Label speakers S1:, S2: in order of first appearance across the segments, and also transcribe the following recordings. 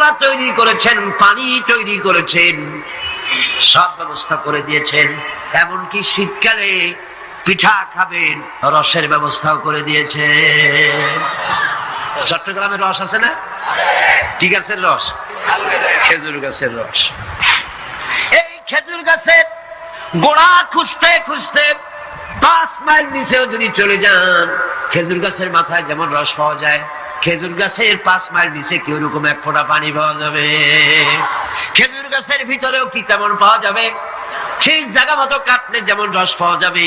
S1: কলা তৈরি করেছেন, পানি তৈরি করেছেন, সব ব্যবস্থা করে দিয়েছেন। এমনকি শীতকালে পিঠা খাবেন, রসের ব্যবস্থাও করে দিয়েছে। চট্টগ্রামের রস আছে না? কি গাছের রস? খেজুর গাছের রস। এই খেজুর গাছের গোড়া খুঁজতে খুঁজতে 5 মাইল নিচেও যদি চলে যান, খেজুর গাছের মাথায় যেমন রস পাওয়া যায়, খেজুর গাছের 5 মাইল নিচে কি ওরকম এক ফোঁটা পানি পাওয়া যাবে? খেজুর গাছের ভিতরেও কি তেমন পাওয়া যাবে? সেই জায়গা মতো কাটলে যেমন রস পাওয়া যাবে,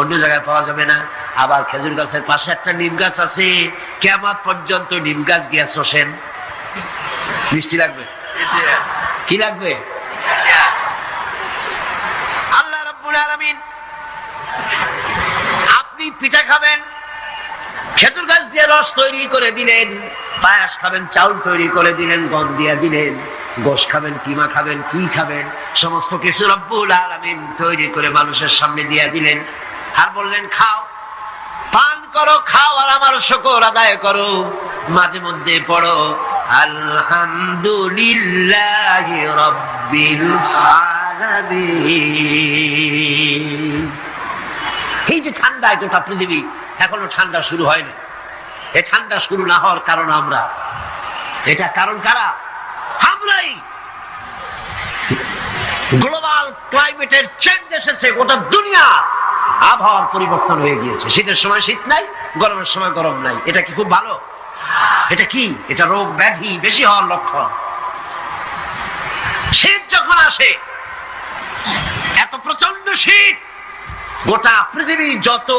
S1: অন্য জায়গায় পাওয়া যাবে না। আবার খেজুর গাছের পাশে একটা নিম গাছ আছে, কিয়ামত পর্যন্ত নিম গাছ গিয়া শোষেন। মিষ্টি লাগবে? কি লাগবে? আল্লাহ রাব্বুল আলামিন, আপনি পিঠা খাবেন, খেজুর গাছ দিয়ে রস তৈরি করে দিলেন, পায়াস খাবেন, চাউল তৈরি করে দিলেন, গম দিয়ে দিলেন, গোশ খাবেন, কিমা খাবেন, কি খাবেন, সমস্ত কিছু রব্বুল আলামিন তৈরি করে মানুষের সামনে দিয়ে দিলেন। আর বললেন খাও, পান করো, খাও, আর আমার শুকর আদায় করো। মাঝে মধ্যে পড়ো আলহামদুলিল্লাহি রাব্বিল আলামিন। এই যে ঠান্ডা গোটা পৃথিবী, এখনো ঠান্ডা শুরু হয়নি। এই ঠান্ডা শুরু না হওয়ার কারণ আমরা। এটা কারণ কারা? আমরাই। গ্লোবাল ক্লাইমেটের চেঞ্জ এসেছে, গোটা দুনিয়া আবহাওয়ার পরিবর্তন হয়ে গিয়েছে। শীতের সময় শীত নাই, গরমের সময় গরম নাই। এটা কি খুব ভালো? এটা কি? এটা রোগ ব্যাধি বেশি হওয়ার লক্ষণ। শীত যখন আসে, এত প্রচন্ড শীত, গোটা পৃথিবী যত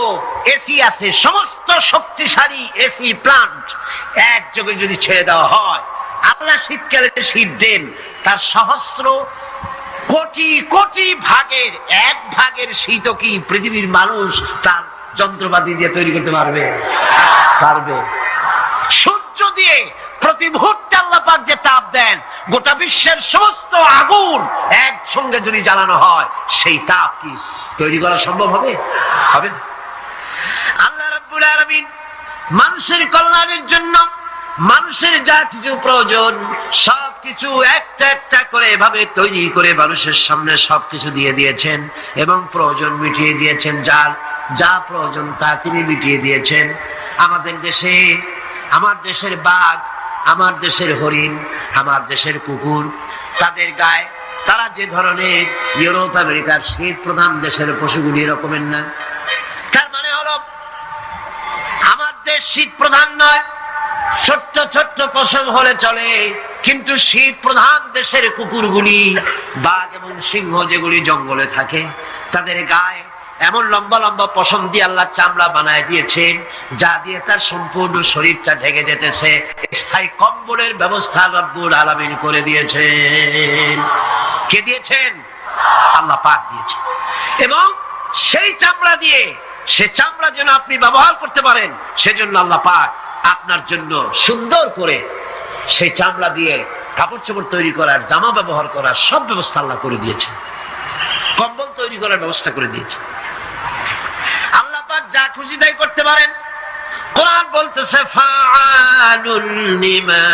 S1: এসি আছে, সমস্ত শক্তিশালী এসি প্লান্ট একযোগে যদি ছেড়ে দেওয়া হয়, আল্লাহ শীতকালে শীত দেন, তার সহস্র কোটি কোটি ভাগের 1 ভাগের শীত কি পৃথিবীর মানুষ তার যন্ত্রপাতি দিয়ে তৈরি করতে পারবে? পারবে। সূর্য দিয়ে প্রতি মুহূর্তে আল্লাহ পাক যে তাপ দেন, গোটা বিশ্বের সমস্ত আগুন একসঙ্গে যদি জ্বালানো হয়, সেই তাপ কি তৈরি করা সম্ভব হবে? হবে না। আল্লাহ রাব্বুল আলামিন মানুষের কল্যাণের জন্য মানুষের যা কিছু প্রয়োজন সবকিছু একটা একটা করে এভাবে তৈরি করে মানুষের সামনে সবকিছু দিয়ে দিয়েছেন এবং প্রয়োজন মিটিয়ে দিয়েছেন। যার যা প্রয়োজন তা তিনি মিটিয়ে দিয়েছেন। আমাদের দেশে, আমার দেশের বাঘ, আমার দেশের হরিণ, আমার দেশের কুকুর, তাদের গায়ে তারা যে ধরনের ইউরোপ আমেরিকার শীত প্রধান দেশের পশুগুলি এরকমের না। তার মানে হলো আমার দেশ শীত প্রধান নয়, ছোট্ট ছোট্ট পশম হলে চলে, কিন্তু শীত প্রধান দেশের কুকুরগুলি, বাঘ এবং সিংহ যেগুলি জঙ্গলে থাকে, তাদের গায়ে এমন লম্বা লম্বা পশম দিয়ে আল্লাহ চামড়া বানায় দিয়েছেন, যা দিয়ে তার সম্পূর্ণ শরীরটা ঢেকে যেতেছে। স্থায়ী কম্বলের ব্যবস্থা রব্বুল আলামিন করে দিয়েছেন। কে দিয়েছেন? আল্লাহ পাক দিয়েছেন। এবং সেই চামড়া দিয়ে, সে চামড়া যেন আপনি ব্যবহার করতে পারেন, সেজন্য আল্লাহ পাক আপনার জন্য সুন্দর করে সেই চামড়া দিয়ে কাপড় চোপড় তৈরি করার, জামা ব্যবহার করার সব ব্যবস্থা আল্লাহ করে দিয়েছেন। কম্বল তৈরি করার ব্যবস্থা করে দিয়েছেন। আল্লাহ পাক যা খুশি তাই করতে পারেন। কোরআন বলতেছে ফাআলুল লিমা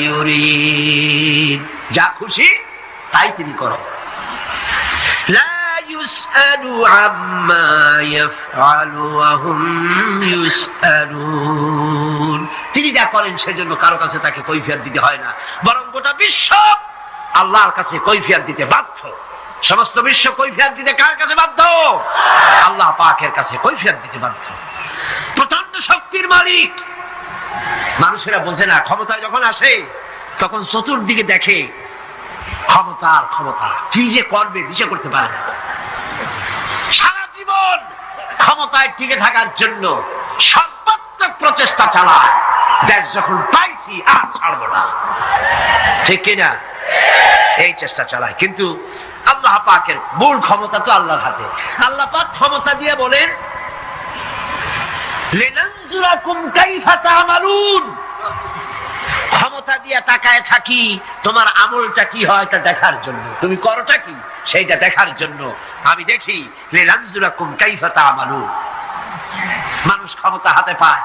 S1: ইউরিদ, যা খুশি তাই তিনি করেন। লা ইউসআলু আম্মা ইয়াফআলু ওয়া হুম ইউসআলুন, তিনি যা করেন সেজন্য কারো কাছে তাকে কৈফিয়ত দিতে হয় না, বরং গোটা বিশ্ব আল্লাহর কাছে কৈফিয়ত দিতে বাধ্য। সমস্ত বিশ্ব কৈফিয়ত দিতে কার কাছে বাধ্য? আল্লাহ পাকের কাছে কৈফিয়ত দিতে বাধ্য। প্রচন্ড শক্তির মালিক। মানুষেরা বোঝে না, ক্ষমতায় যখন আসে তখন চতুর্দিকে দেখে ক্ষমতার ক্ষমতা, কি যে করবে দিশা করতে পারে না। সারা জীবন ক্ষমতায় টিকে থাকার জন্য সর্বাত্মক প্রচেষ্টা চালায়, দেশ যখন পাইছি আর ছাড়বো না, ঠিক কিনা? এই চেষ্টা চালায়। কিন্তু আল্লাহ পাকের মূল ক্ষমতা তো আল্লাহর হাতে। আল্লাহ পাক ক্ষমতা দিয়ে বলেন লিনানজুরাকুম কাইফা তা'মালুন, ক্ষমতা দিয়ে তাকায় থাকি তোমার আমলটা কি হয় তা দেখার জন্য, তুমি করোটা কি সেইটা দেখার জন্য আমি দেখি। লিনানজুরাকুম কাইফা তা'মালুন। মানুষ ক্ষমতা হাতে পায়,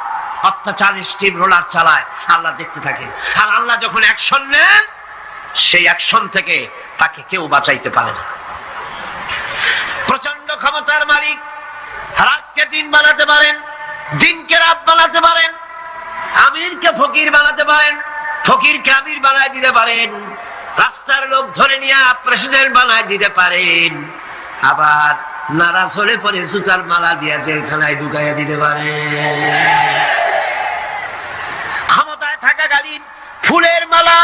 S1: অত্যাচার স্টিম রোলার চালায়, আল্লাহ দেখতে থাকে। আর আল্লাহ যখন অ্যাকশন নেন, সেই অ্যাকশন থেকে তাকে কেউ বাঁচাইতে পারে না। প্রচন্ড ক্ষমতার মালিক, রাতকে দিন বানাতে পারেন, দিনকে রাত বানাতে পারেন, আমিরকে ফকির বানাতে পারেন, ফকিরকে আমির বানায় দিতে পারেন, রাস্তার লোক ধরে নিয়ে প্রেসিডেন্ট বানায় দিতে পারেন, আবার নারাজ হলে পরে সুতার মালা দিয়ে জেলখানায় ঢুকাইয়া দিতে পারেন। ক্ষমতায় থাকাকালীন ফুলের মালা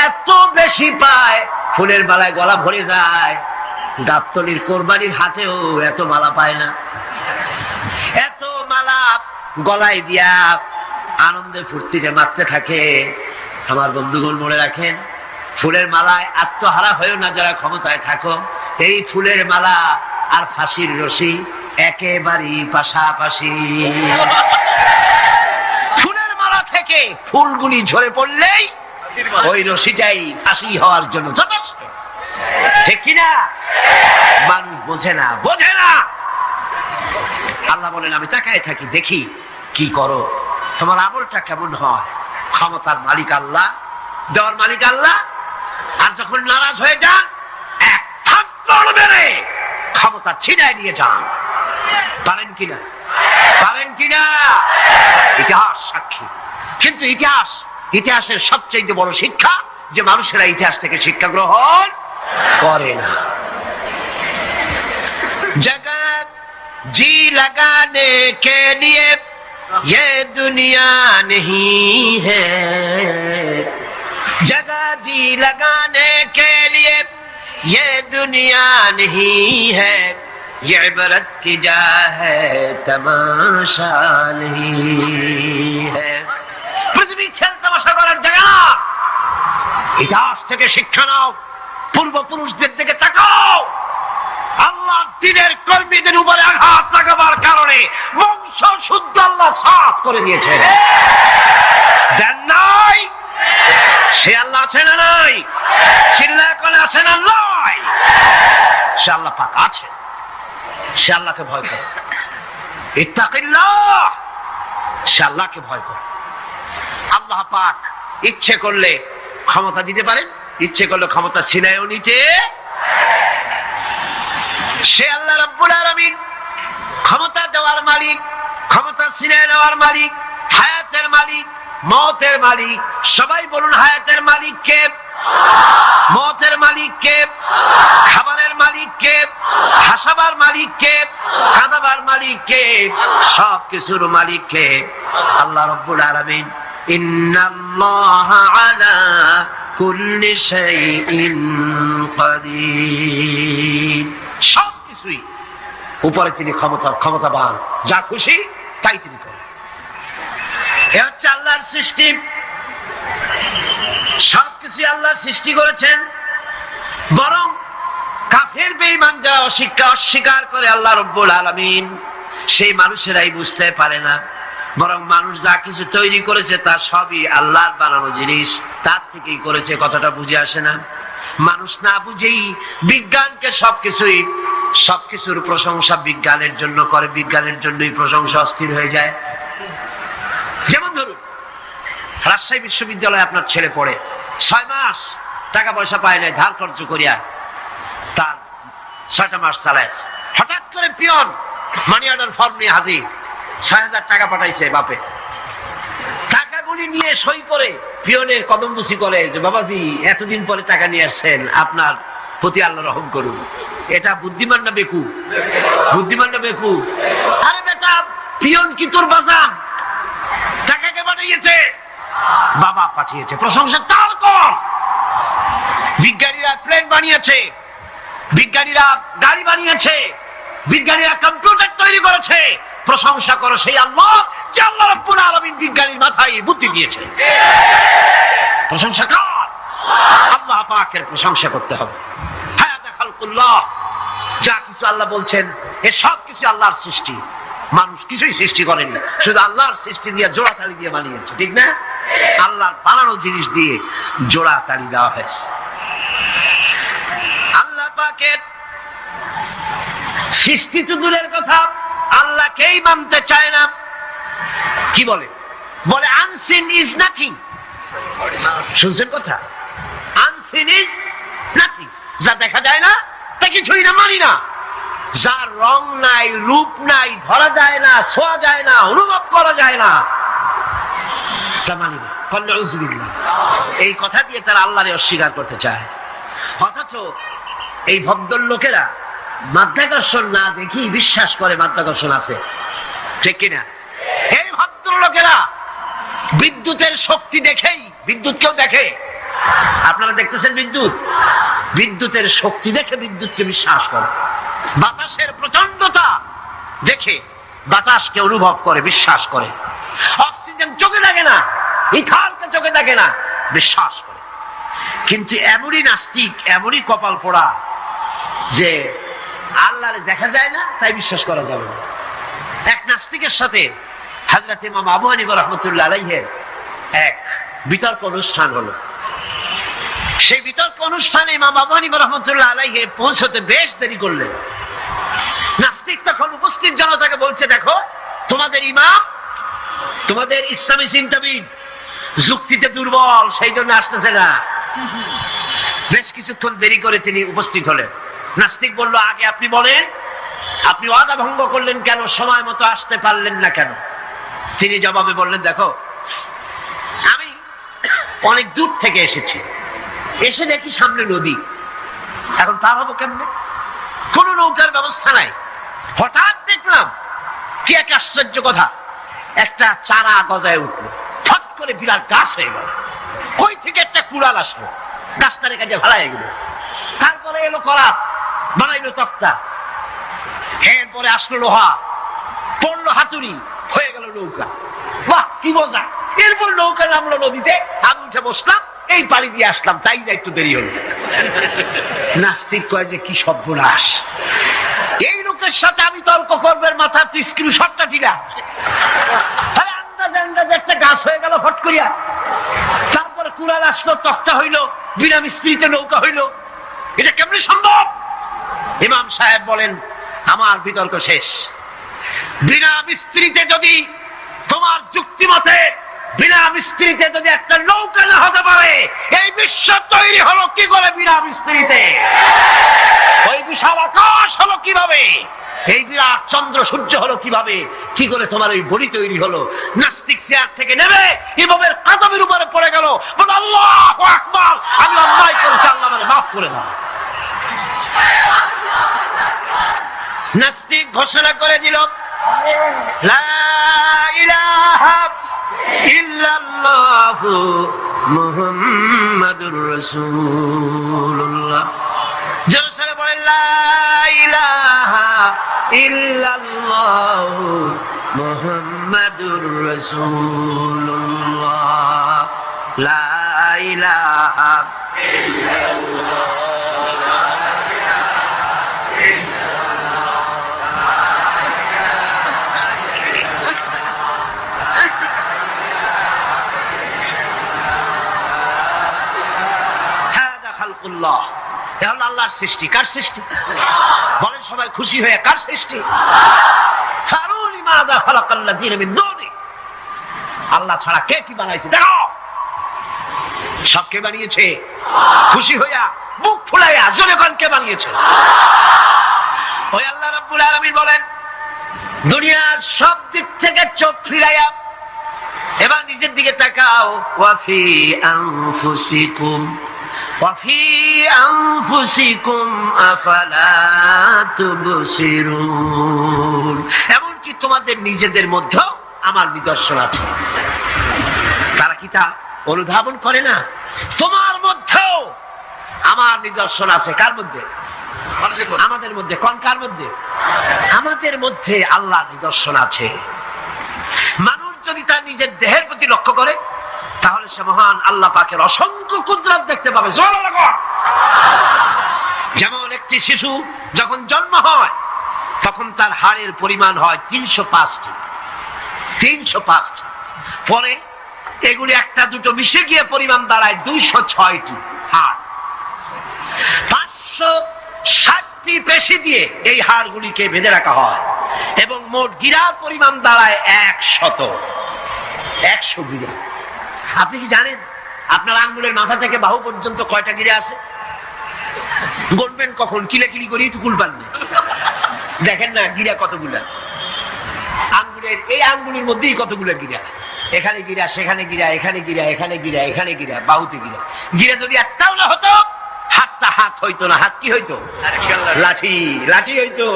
S1: এত বেশি পায়, ফুলের মালায় গলা ভরে যায়। গাবতলীর কোরবানির হাটেও এত মালা পায় না। এত মালা গলায় দিয়া আনন্দে ফুর্তিতে মারতে থাকে। আমার বন্ধুগণ মনে রাখেন, ফুলের মালায় আত্মহারা হয়েও না যারা ক্ষমতায় থাকো। এই ফুলের মালা আর ফাঁসির রশি একেবারেই পাশাপাশি। ফুলের মালা থেকে ফুলগুলি ঝরে পড়লেই ওই রশিটাই ফাঁসি হওয়ার জন্য যথেষ্ট, ঠিক কিনা? মানুষ বোঝে না, বোঝে না। আল্লাহ বলেন, আমি তাকায় থাকি, দেখি কি করো, তোমার আমলটা কেমন হয়। ক্ষমতার মালিক আল্লাহ, দেওয়ার মালিক আল্লাহ। আর যখন নারাজ হয়ে যান, এক থাপ্পড় মেরে ক্ষমতা ছিনায় নিয়ে যান। পারেন কিনা? পারেন কিনা? ইতিহাস সাক্ষী। কিন্তু ইতিহাসের সবচেয়ে বড় শিক্ষা যে মানুষেরা ইতিহাস থেকে শিক্ষা গ্রহণ করে না। जगत जी लगाने के लिए ये दुनिया नहीं है, जगह जी लगाने के लिए ये दुनिया नहीं है, ये इबरत की जा है तमाशा नहीं है। पृथ्वी खेल तमाशा করার জায়গা না। ইতিহাস থেকে শিক্ষা নাও, পূর্বপুরুষদের দিকে তাকাও। আল্লাহ দিনের কর্মীদের উপরে আঘাত লাগাবার কারণে বংশ শুদ্ধ আল্লাহ সাফ করে দিয়েছেন। দেন নাই? সে আল্লাহ আছে না নাই? চিল্লায় করে আছে না নাই? সে আল্লাহ পাক আছে। সে আল্লাহকে ভয় করে। ইত্তাকিল্লাহ, সে আল্লাহকে ভয় করে। আল্লাহ পাক ইচ্ছে করলে ক্ষমতা দিতে পারেন, ইচ্ছে করলে ক্ষমতা ছিনায়ও নিতে। সে আল্লাহ রাব্বুল আলামিন, ক্ষমতা দেওয়ার মালিক, ক্ষমতা ছিনিয়ে নেওয়ার মালিক, হায়াতের মালিক, মওতের মালিক। সবাই বলুন, হায়াতের মালিক কে? মওতের মালিক কে? খাবারের মালিক কে? হাসাবার মালিক কে? কাঁদাবার মালিক কে? সব কিছুর মালিক কে? আল্লাহ রাব্বুল আলামিন। ইন্নাল্লাহা আলা কুল্লি শাইইন কাদির। সবকিছুই উপরে তিনি ক্ষমতাবান, যা খুশি তাই তিনি করেন। এ হচ্ছে আল্লাহর সৃষ্টি। সবকিছু আল্লাহ সৃষ্টি করেছেন। বরং কাফের বেঈমান যারা অস্বীকার করে আল্লাহ রাব্বুল আলামিন, সেই মানুষেরাই বুঝতে পারে না। বরং মানুষ যা কিছু তৈরি করেছে তা সবই আল্লাহর বানানো জিনিস, তার থেকেই করেছে। কথাটা বুঝে আসে না? মানুষ না বুঝেই বিজ্ঞানকে সবকিছুর প্রশংসা বিজ্ঞানের জন্য করে, বিজ্ঞানের জন্যই প্রশংসা অস্থির হয়ে যায়। যেমন ধরুন, রাজশাহী বিশ্ববিদ্যালয়ে আপনার ছেলে পড়ে, 6 মাস টাকা পয়সা পায় নাই, ধার খরচ করিয়া তার 6টা মাস চালায়। হঠাৎ করে পিয়ন মানি অর্ডার ফর্ম নিয়ে হাজির, 6,000 টাকা পাঠাইছে বাপে। টাকাগুলি নিয়ে সই করে পিয়নের কদমবুসি করে যে, বাবাজি এতদিন পরে টাকা নিয়ে আসছেন, আপনার প্রতি আল্লাহ রহম করুন। এটা বুদ্ধিমান না বেকু? বুদ্ধিমান না বেকু? আরে বেটা, পিয়ন কি তোর বাজান? টাকাকে পাঠিয়েছে, বাবা পাঠিয়েছে, প্রশংসা তার কর। বিজ্ঞানীরা প্লেন বানিয়েছে, বিজ্ঞানীরা গাড়ি বানিয়েছে, বিজ্ঞানীরা কম্পিউটার তৈরি করেছে, প্রশংসা করো সেই আল্লাহ যে আল্লাহ রাব্বুল আলামিন বিজ্ঞানীর মাথায় বুদ্ধি দিয়েছে। প্রশংসা কর, আল্লাহ পাকের প্রশংসা করতে হবে। হায়াতে খালকুল্লাহ, যা কিছু আল্লাহ বলছেন এ সব কিছু আল্লাহর সৃষ্টি। মানুষ কিছুই সৃষ্টি করেনি, শুধু আল্লাহর সৃষ্টি দিয়ে জোড়া তালি দিয়ে বানিয়েছে, ঠিক না? আল্লাহর বানানো জিনিস দিয়ে জোড়া তালি দেওয়া হয়েছে। আল্লাহ পাকের সৃষ্টি তো দূরের কথা, আল্লাহকেই মানতে চায় না। কি বলে? বলে আনসিন ইজ নাথিং। শুনছেন কথা? আনসিন ইজ নাথিং, যা দেখা যায় না তা কিছুই না, মানি না। যার রং নাই, রূপ নাই, ধরা যায় না, ছোঁয়া যায় না, অনুভব করা যায় না, তা মানি না। এই কথা দিয়ে তারা আল্লাহরে অস্বীকার করতে চায়। অথচ এই ভদ্রলোকেরা মাধ্যাকর্ষণ না দেখি বিশ্বাস করে মাধ্যাকর্ষণ আছে, ঠিক কিনা? এই ভদ্রলোকেরা বিদ্যুতের শক্তি দেখেই, বিদ্যুৎ কেউ দেখে? আপনারা দেখতেছেন বিদ্যুৎ? বিদ্যুতের শক্তি দেখে বিদ্যুৎকে বিশ্বাস করে। বাতাসের প্রচন্ডতা দেখে বাতাসকে অনুভব করে, বিশ্বাস করে। অক্সিজেন চোখে দেখে না, ইথারকে চোখে দেখে না, বিশ্বাস করে। কিন্তু এমনই নাস্তিক, এমনই কপাল পোড়া যে আল্লাহরে দেখা যায় না তাই বিশ্বাস করা যাবে না। এক নাস্তিকের সাথে হযরত ইমাম আবু হানিফা রাহমাতুল্লাহ আলাইহির এক বিতর্ক অনুষ্ঠান হলো। সেই বিতর্ক অনুষ্ঠানে ইমাম আবু হানিফা রাহমাতুল্লাহ আলাইহি পৌঁছতে বেশ দেরি করলেন। নাস্তিক তখন উপস্থিত জনতাকে বলছে, দেখো তোমাদের ইমাম, তোমাদের ইসলামী চিন্তাবিদ যুক্তিতে দুর্বল, সেই জন্য আসতেছে না। বেশ কিছুক্ষণ দেরি করে তিনি উপস্থিত হলেন। নাস্তিক বলল, আগে আপনি বলেন, আপনি ওয়াদা ভঙ্গ করলেন কেন? সময় মতো আসতে পারলেন না কেন? তিনি জবাবে বললেন, দেখো আমি অনেক দূর থেকে এসেছি, এসে দেখি সামনে নদী, এখন পার হবো কেমনে? কোন নৌকার ব্যবস্থা নাই। হঠাৎ দেখলাম কি এক আশ্চর্য কথা, একটা চারা গজায় উঠলো, ফট করে বিরাট গাছ হয়ে গেল। ওই থেকে একটা কুড়াল আসলো, গাছটারে কাজে ভাড়ায় গেল। তারপরে এলো করাত, বানাইলো তক্তা, এরপরে আসলো লোহা, পড়লো হাতুড়ি, হয়ে গেল নৌকা। বাহ কি মজা! এরপর নৌকা নামলো নদীতে, আমি উঠে বসলাম, এই পাড়ি দিয়ে আসলাম, তাই যা একটু দেরি হল। নাস্তিক কয় যে কি সর্বনাশ, এই লোকের সাথে আমি তর্ক করবে, মাথা স্ক্রু শটটা ঢিলা। আন্দাজে আন্দাজে একটা গাছ হয়ে গেল ফট করিয়া। তারপরে কুড়াল আসলো, তক্তা হইলো, বিনা মিস্ত্রিতে নৌকা হইলো। এটা কেমনি সম্ভব? ইমাম সাহেব বলেন, আমার বিতর্ক শেষ। বিনা মিস্ত্রিতে যদি, তোমার যুক্তি মতে বিনা মিস্ত্রিতে যদি একটা নৌকা না হতে পারে, এই বিশ্ব তৈরি হলো কি করে বিনা মিস্ত্রিতে? ওই বিশাল আকাশ হলো কিভাবে? এই বিরাট চন্দ্র সূর্য হলো কিভাবে? কি করে তোমার ওই বডি তৈরি হলো? নাস্তিক চেয়ার থেকে নেমে ইমামের কাদমের উপরে পড়ে গেল, বলে আল্লাহু আকবার, আমি অন্যায় করেছি, আল্লাহ আমাকে মাফ করে দাও। নাস্তিক ঘোষণা করে দিল, লা ইলাহা ইল্লাল্লাহু মুহাম্মাদুর রাসূলুল্লাহ। জোরে বলেন, লা ইলাহা ইল্লাল্লাহু মুহাম্মাদুর রাসূলুল্লাহ, লা ইলাহা ইল্লাল্লাহ। আল্লাহর সৃষ্টি। কার সৃষ্টি? বলেন সবাই খুশি হয়ে, কার সৃষ্টি? আল্লাহ ছাড়া কে কি বানাইছে? দেখো সব কে বানিয়েছে? খুশি হইয়া, মুখ ফুলাইয়া জোরে কোন কে বানিয়েছে? ওই আল্লাহ রাব্বুল আলামিন বলেন, দুনিয়ার সব দিক থেকে চোখ ফিরাইয়া এবার নিজের দিকে তাকাও। ওয়াফি আনফুসিকুম ওয়াফি আনফুসিকুম আফালা তুবসিরুন। এমনকি তোমাদের নিজেদের মধ্যেও আমার নিদর্শন আছে। তারা কি তা অনুধাবন করে না? তোমার মধ্যেও আমার নিদর্শন আছে। কার মধ্যে? আমাদের মধ্যে। কোন কার মধ্যে? আমাদের মধ্যে আল্লাহর নিদর্শন আছে। মানুষ যদি তার নিজের দেহের প্রতি লক্ষ্য করে, তাহলে সে মহান আল্লাহ পাকের অসংখ্য কুদরত দেখতে পাবে। যেমন একটি শিশু যখন জন্ম হয়, তখন তার হাড়ের পরিমাণ হয় 305টি। 305টি। পরে এগুলি একটা দুটো মিশে গিয়ে পরিমাণ দাঁড়ায় 206টি হাড়। 560টি পেশি দিয়ে এই হাড়গুলিকে বেঁধে রাখা হয় এবং মোট গিরার পরিমাণ দাঁড়ায় 100। 100 গিরা। আপনি কি জানেন আপনার আঙ্গুলের মাথা থেকে বাহু পর্যন্ত কয়টা গিরা আছে? গুনবেন কখন? কিলাকিলি করি একটু কুল পান না, দেখেন না গিরা কতগুলা। আঙ্গুলের এই আঙ্গুলের মধ্যেই কতগুলা গিরা, এখানে গিরা, সেখানে গিরা, এখানে গিরা, এখানে গিরা, এখানে গিরা, বাহুতে গিরা। গিরা যদি একটাও না হতো, হাতটা হাত হইতো না। হাত কি হইতো? লাঠি। লাঠি হইতো।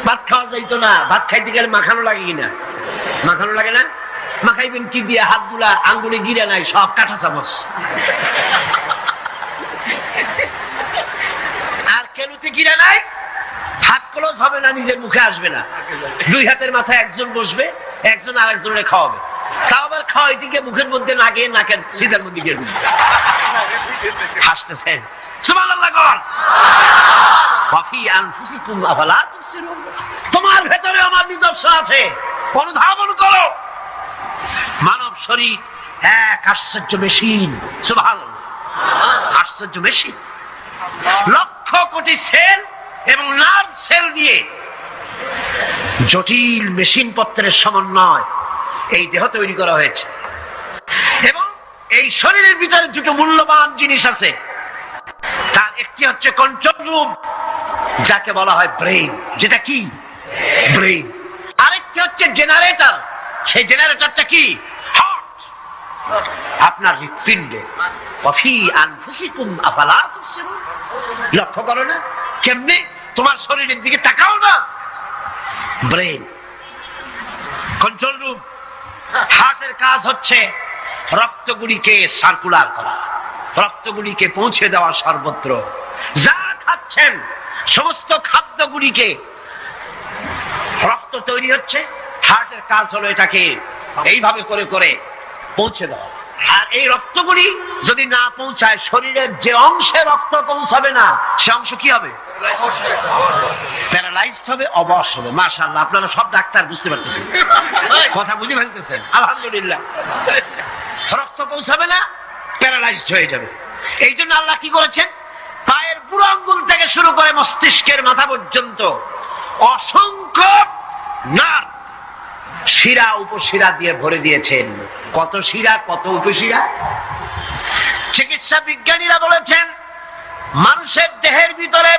S1: ভাত খাওয়া যাইতো না। ভাত খাইতে গেলে মাখানো লাগে কিনা? মাখানো লাগে না? মাখাইবেন কি দিয়ে? হাতগুলা, আঙ্গুলে গিরা নাই, সব কাঁটা চামচ। আর কেনুতে গিরা নাই, হাত ক্লোজ হবে না, নিজের মুখে আসবে না। দুই হাতের মাথায় একজন বসবে, একজন আর একজনের খাওয়াবে। খাওয়াবার খাওয়াই দিকে মুখের মধ্যে নাকে, নাকের সিধার মধ্যে গিয়ে ঢুকবে। হাসতেছেন, সুবহানাল্লাহ কর। ওয়াফি আনফুসিকুম আফালা তুবসিরুন, তোমার ভেতরে আমার নিদর্শন আছে, অনুধাবন করো। মানব শরীর এক আশ্চর্য মেশিন। সুবহানাল্লাহ, আশ্চর্য মেশিন। লক্ষ কোটি সেল এবং নার্ভ সেল দিয়ে জটিল মেশিন পত্রের সমন্বয় এই দেহ তৈরি করা হয়েছে। এবং এই শরীরের ভিতরে দুটো মূল্যবান জিনিস আছে। তার একটি হচ্ছে কন্ট্রোল রুম, যাকে বলা হয় ব্রেইন। যেটা কি? ব্রেইন। আরেকটি হচ্ছে জেনারেটর। সেই জেনারেটরটা কি? হার্ট, আপনার হৃৎপিণ্ডে। ওয়াফি আনফুসিকুম আফালা তুবসিরুন, লক্ষ্য করো না? কেমনে? তোমার শরীরের দিকে তাকাও না। Brain, control room. হার্টের কাজ হচ্ছে রক্তগুলিকে সার্কুলার করা, রক্তগুলিকে পৌঁছে দেওয়া সর্বত্র। যা খাচ্ছেন সমস্ত খাদ্যগুলিকে, রক্ত তৈরি হচ্ছে, হার্টের কাজ হলো এটাকে এইভাবে করে করে পৌঁছে দেওয়া। আর এই রক্তগুলি যদি না পৌঁছায়, শরীরের যে অংশে রক্ত পৌঁছাবে না, সে অংশ কি হবে? প্যারালাইজড হবে, অবশ হবে। মাশাআল্লাহ, আপনারা সব ডাক্তার বুঝতে পারতেছেন, কথা বুঝে ফেলতেছেন, আলহামদুলিল্লাহ। রক্ত পৌঁছাবে না, প্যারালাইজড হয়ে যাবে। এই জন্য আল্লাহ কি করেছেন? পায়ের বুড়ো আঙ্গুল থেকে শুরু করে মস্তিষ্কের মাথা পর্যন্ত অসংখ্য নার্ভ, শিরা, উপশিরা দিয়ে ভরে দিয়েছেন। কত শিরা, কত উপশিরা! চিকিৎসা বিজ্ঞানীরা বলেছেন, মানুষের দেহের ভিতরে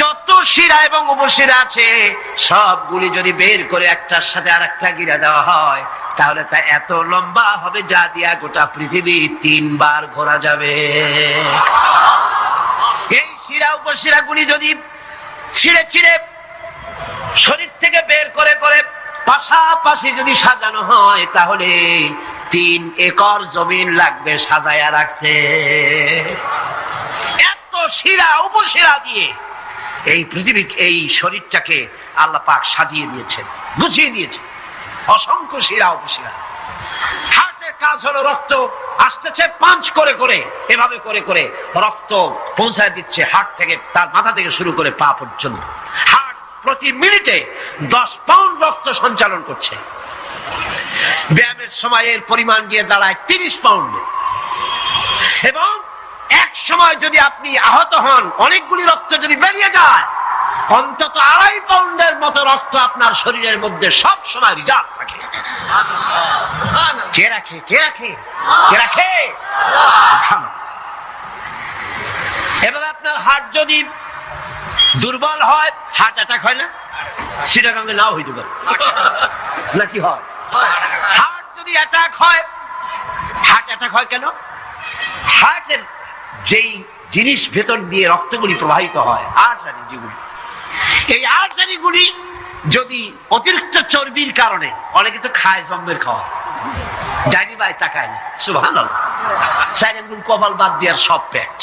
S1: যত শিরা এবং উপশিরা আছে, সবগুলি যদি বের করে একটার সাথে আর একটা গিরা দেওয়া হয়, তাহলে তা এত লম্বা হবে, যা দিয়া গোটা পৃথিবী 3 বার ঘোরা যাবে। এই শিরা উপশিরা গুলি যদি ছিঁড়ে ছিঁড়ে শরীর থেকে বের করে করে পাশাপাশি যদি সাজানো হয়, তাহলে 3 একর জমিন লাগবে সাজায়া রাখতে। এত শিরা উপশিরা দিয়ে এই পৃথিবী, এই শরীরটাকে আল্লাহ পাক সাজিয়ে দিয়েছেন, গুছিয়ে দিয়েছেন। অসংখ্য শিরা উপশিরা। হার্টের কাজ হলো রক্ত আসতেছে পাঞ্চ করে করে, এভাবে করে করে রক্ত পৌঁছায় দিচ্ছে হার্ট থেকে, তার মাথা থেকে শুরু করে পা পর্যন্ত। হার্ট প্রতি মিনিটে 10 পাউন্ড রক্ত সঞ্চালন করছে। ব্যায়ামের সময় এর পরিমাণ গিয়ে দাঁড়ায় 30 পাউন্ডে। এবং এক সময় যদি আপনি আহত হন, অনেকগুলি রক্ত যদি বেরিয়ে যায়, অন্তত 2.5 পাউন্ডের মতো রক্ত আপনার শরীরের মধ্যে সব সময় রিজার্ভ থাকে। কে রাখে? কে রাখে? কে রাখে? এবার আপনার হার্ট যদি দুর্বল হয়, হার্ট অ্যাটাক হয় না? সিটাগাঙ্গে নাও হইতে পারে, নাকি হয়? হার্ট যদি অ্যাটাক হয়, হার্ট অ্যাটাক হয় কেন? হার্টের যেই জিনিস ভেতর দিয়ে রক্তগুলি প্রবাহিত হয়, আর্টারি যেগুলি, এই আর্টারিগুলি যদি অতিরিক্ত চর্বির কারণে, অনেকে তো খায় জম্মের খাওয়া, ডাইনি ভাই তাকায় না, সুবহানাল্লাহ, সাইলেন্ট কপাল বাদ দেওয়ার সব পেট,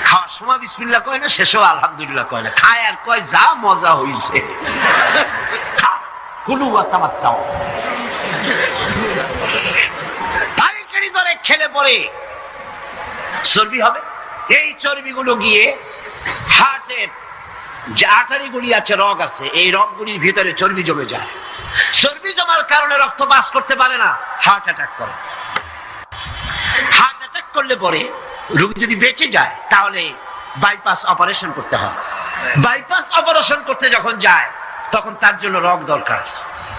S1: খাওয়ার সময় বিসমিল্লাহ কয় না, শেষেও আলহামদুলিল্লাহ কয় না, খায় আর কয় যা মজা হইছে, কুলু ওয়া তামাত্তাউ। পাইকারি দরে খেলে পরে চর্বি হবে। এই চর্বিগুলো গিয়ে হার্টের যে আর্টারিগুলি আছে, রগ আছে, এই রগগুলির ভিতরে চর্বি জমে যায়। চর্বি জমার কারণে রক্ত পাস করতে পারে না, হার্ট অ্যাটাক করে। হার্ট অ্যাটাক করলে পরে রোগী যদি বেঁচে যায়, তাহলে বাইপাস অপারেশন করতে হয়। বাইপাস অপারেশন করতে যখন যায়, তখন তার জন্য রগ দরকার।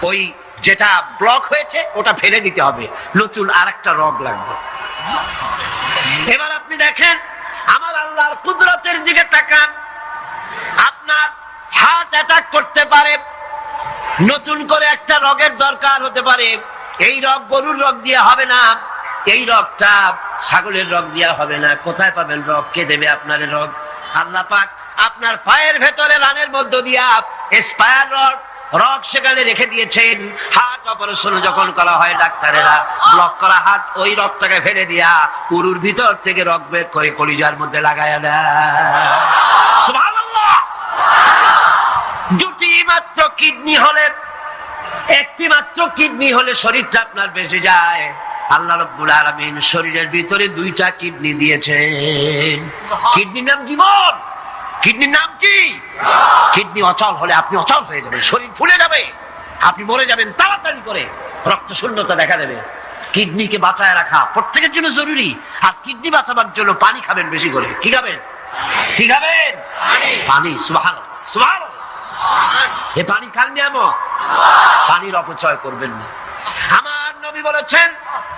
S1: ওই যেটা ব্লক হয়েছে ওটা ফেলে দিতে হবে, নতুন আরেকটা রগ লাগবে। এবার আপনি দেখেন আমার আল্লাহর কুদরতের দিকে তাকান। আপনার হার্ট অ্যাটাক করতে পারে, নতুন করে একটা রগের দরকার হতে পারে। এই রগ গরুর রগ দিয়ে হবে না, এই রগটা ছাগলের রগ দিয়ে হবে না। কোথায় পাবেন রগ? কে দেবে আপনার রগ? আল্লাহ পাক আপনার পায়ের ভেতরে রানের মধ্য দিয়া স্পায়ার রগ সেখানে রেখে দিয়েছেন। হার্ট অপারেশন যখন করা হয় ডাক্তারেরা ব্লক করা হার্ট, ওই রগটাকে ফেলে দিয়া উরুর ভিতর থেকে রগ বের করে কলিজার মধ্যে লাগায়া দেয়। সুবহানাল্লাহ। দুটি মাত্র কিডনি হলে, একটি মাত্র কিডনি হলে শরীরটা আপনার বেঁচে যায়। আল্লাহ রাব্বুল আলামিন শরীরের ভিতরে দুইটা কিডনি দিয়েছেন। কিডনির নাম জীবন। কিডনির নাম কি? কিডনি অচল হলে আপনি অচল হয়ে যাবেন, শরীর ফুলে যাবে, আপনি মরে যাবেন তাড়াতাড়ি করে, রক্ত শূন্যতা দেখা দেবে। কিডনিকে বাঁচায় রাখা প্রত্যেকের জন্য জরুরি। আর কিডনি বাঁচাবার জন্য পানি খাবেন বেশি করে। কি খাবেন? কি খাবেন? পানি। সুবহানাল্লাহ, সুবহানাল্লাহ। এ পানি খান নিয়ামত, পানির অপচয় করবেন না। আমার নবী বলেছেন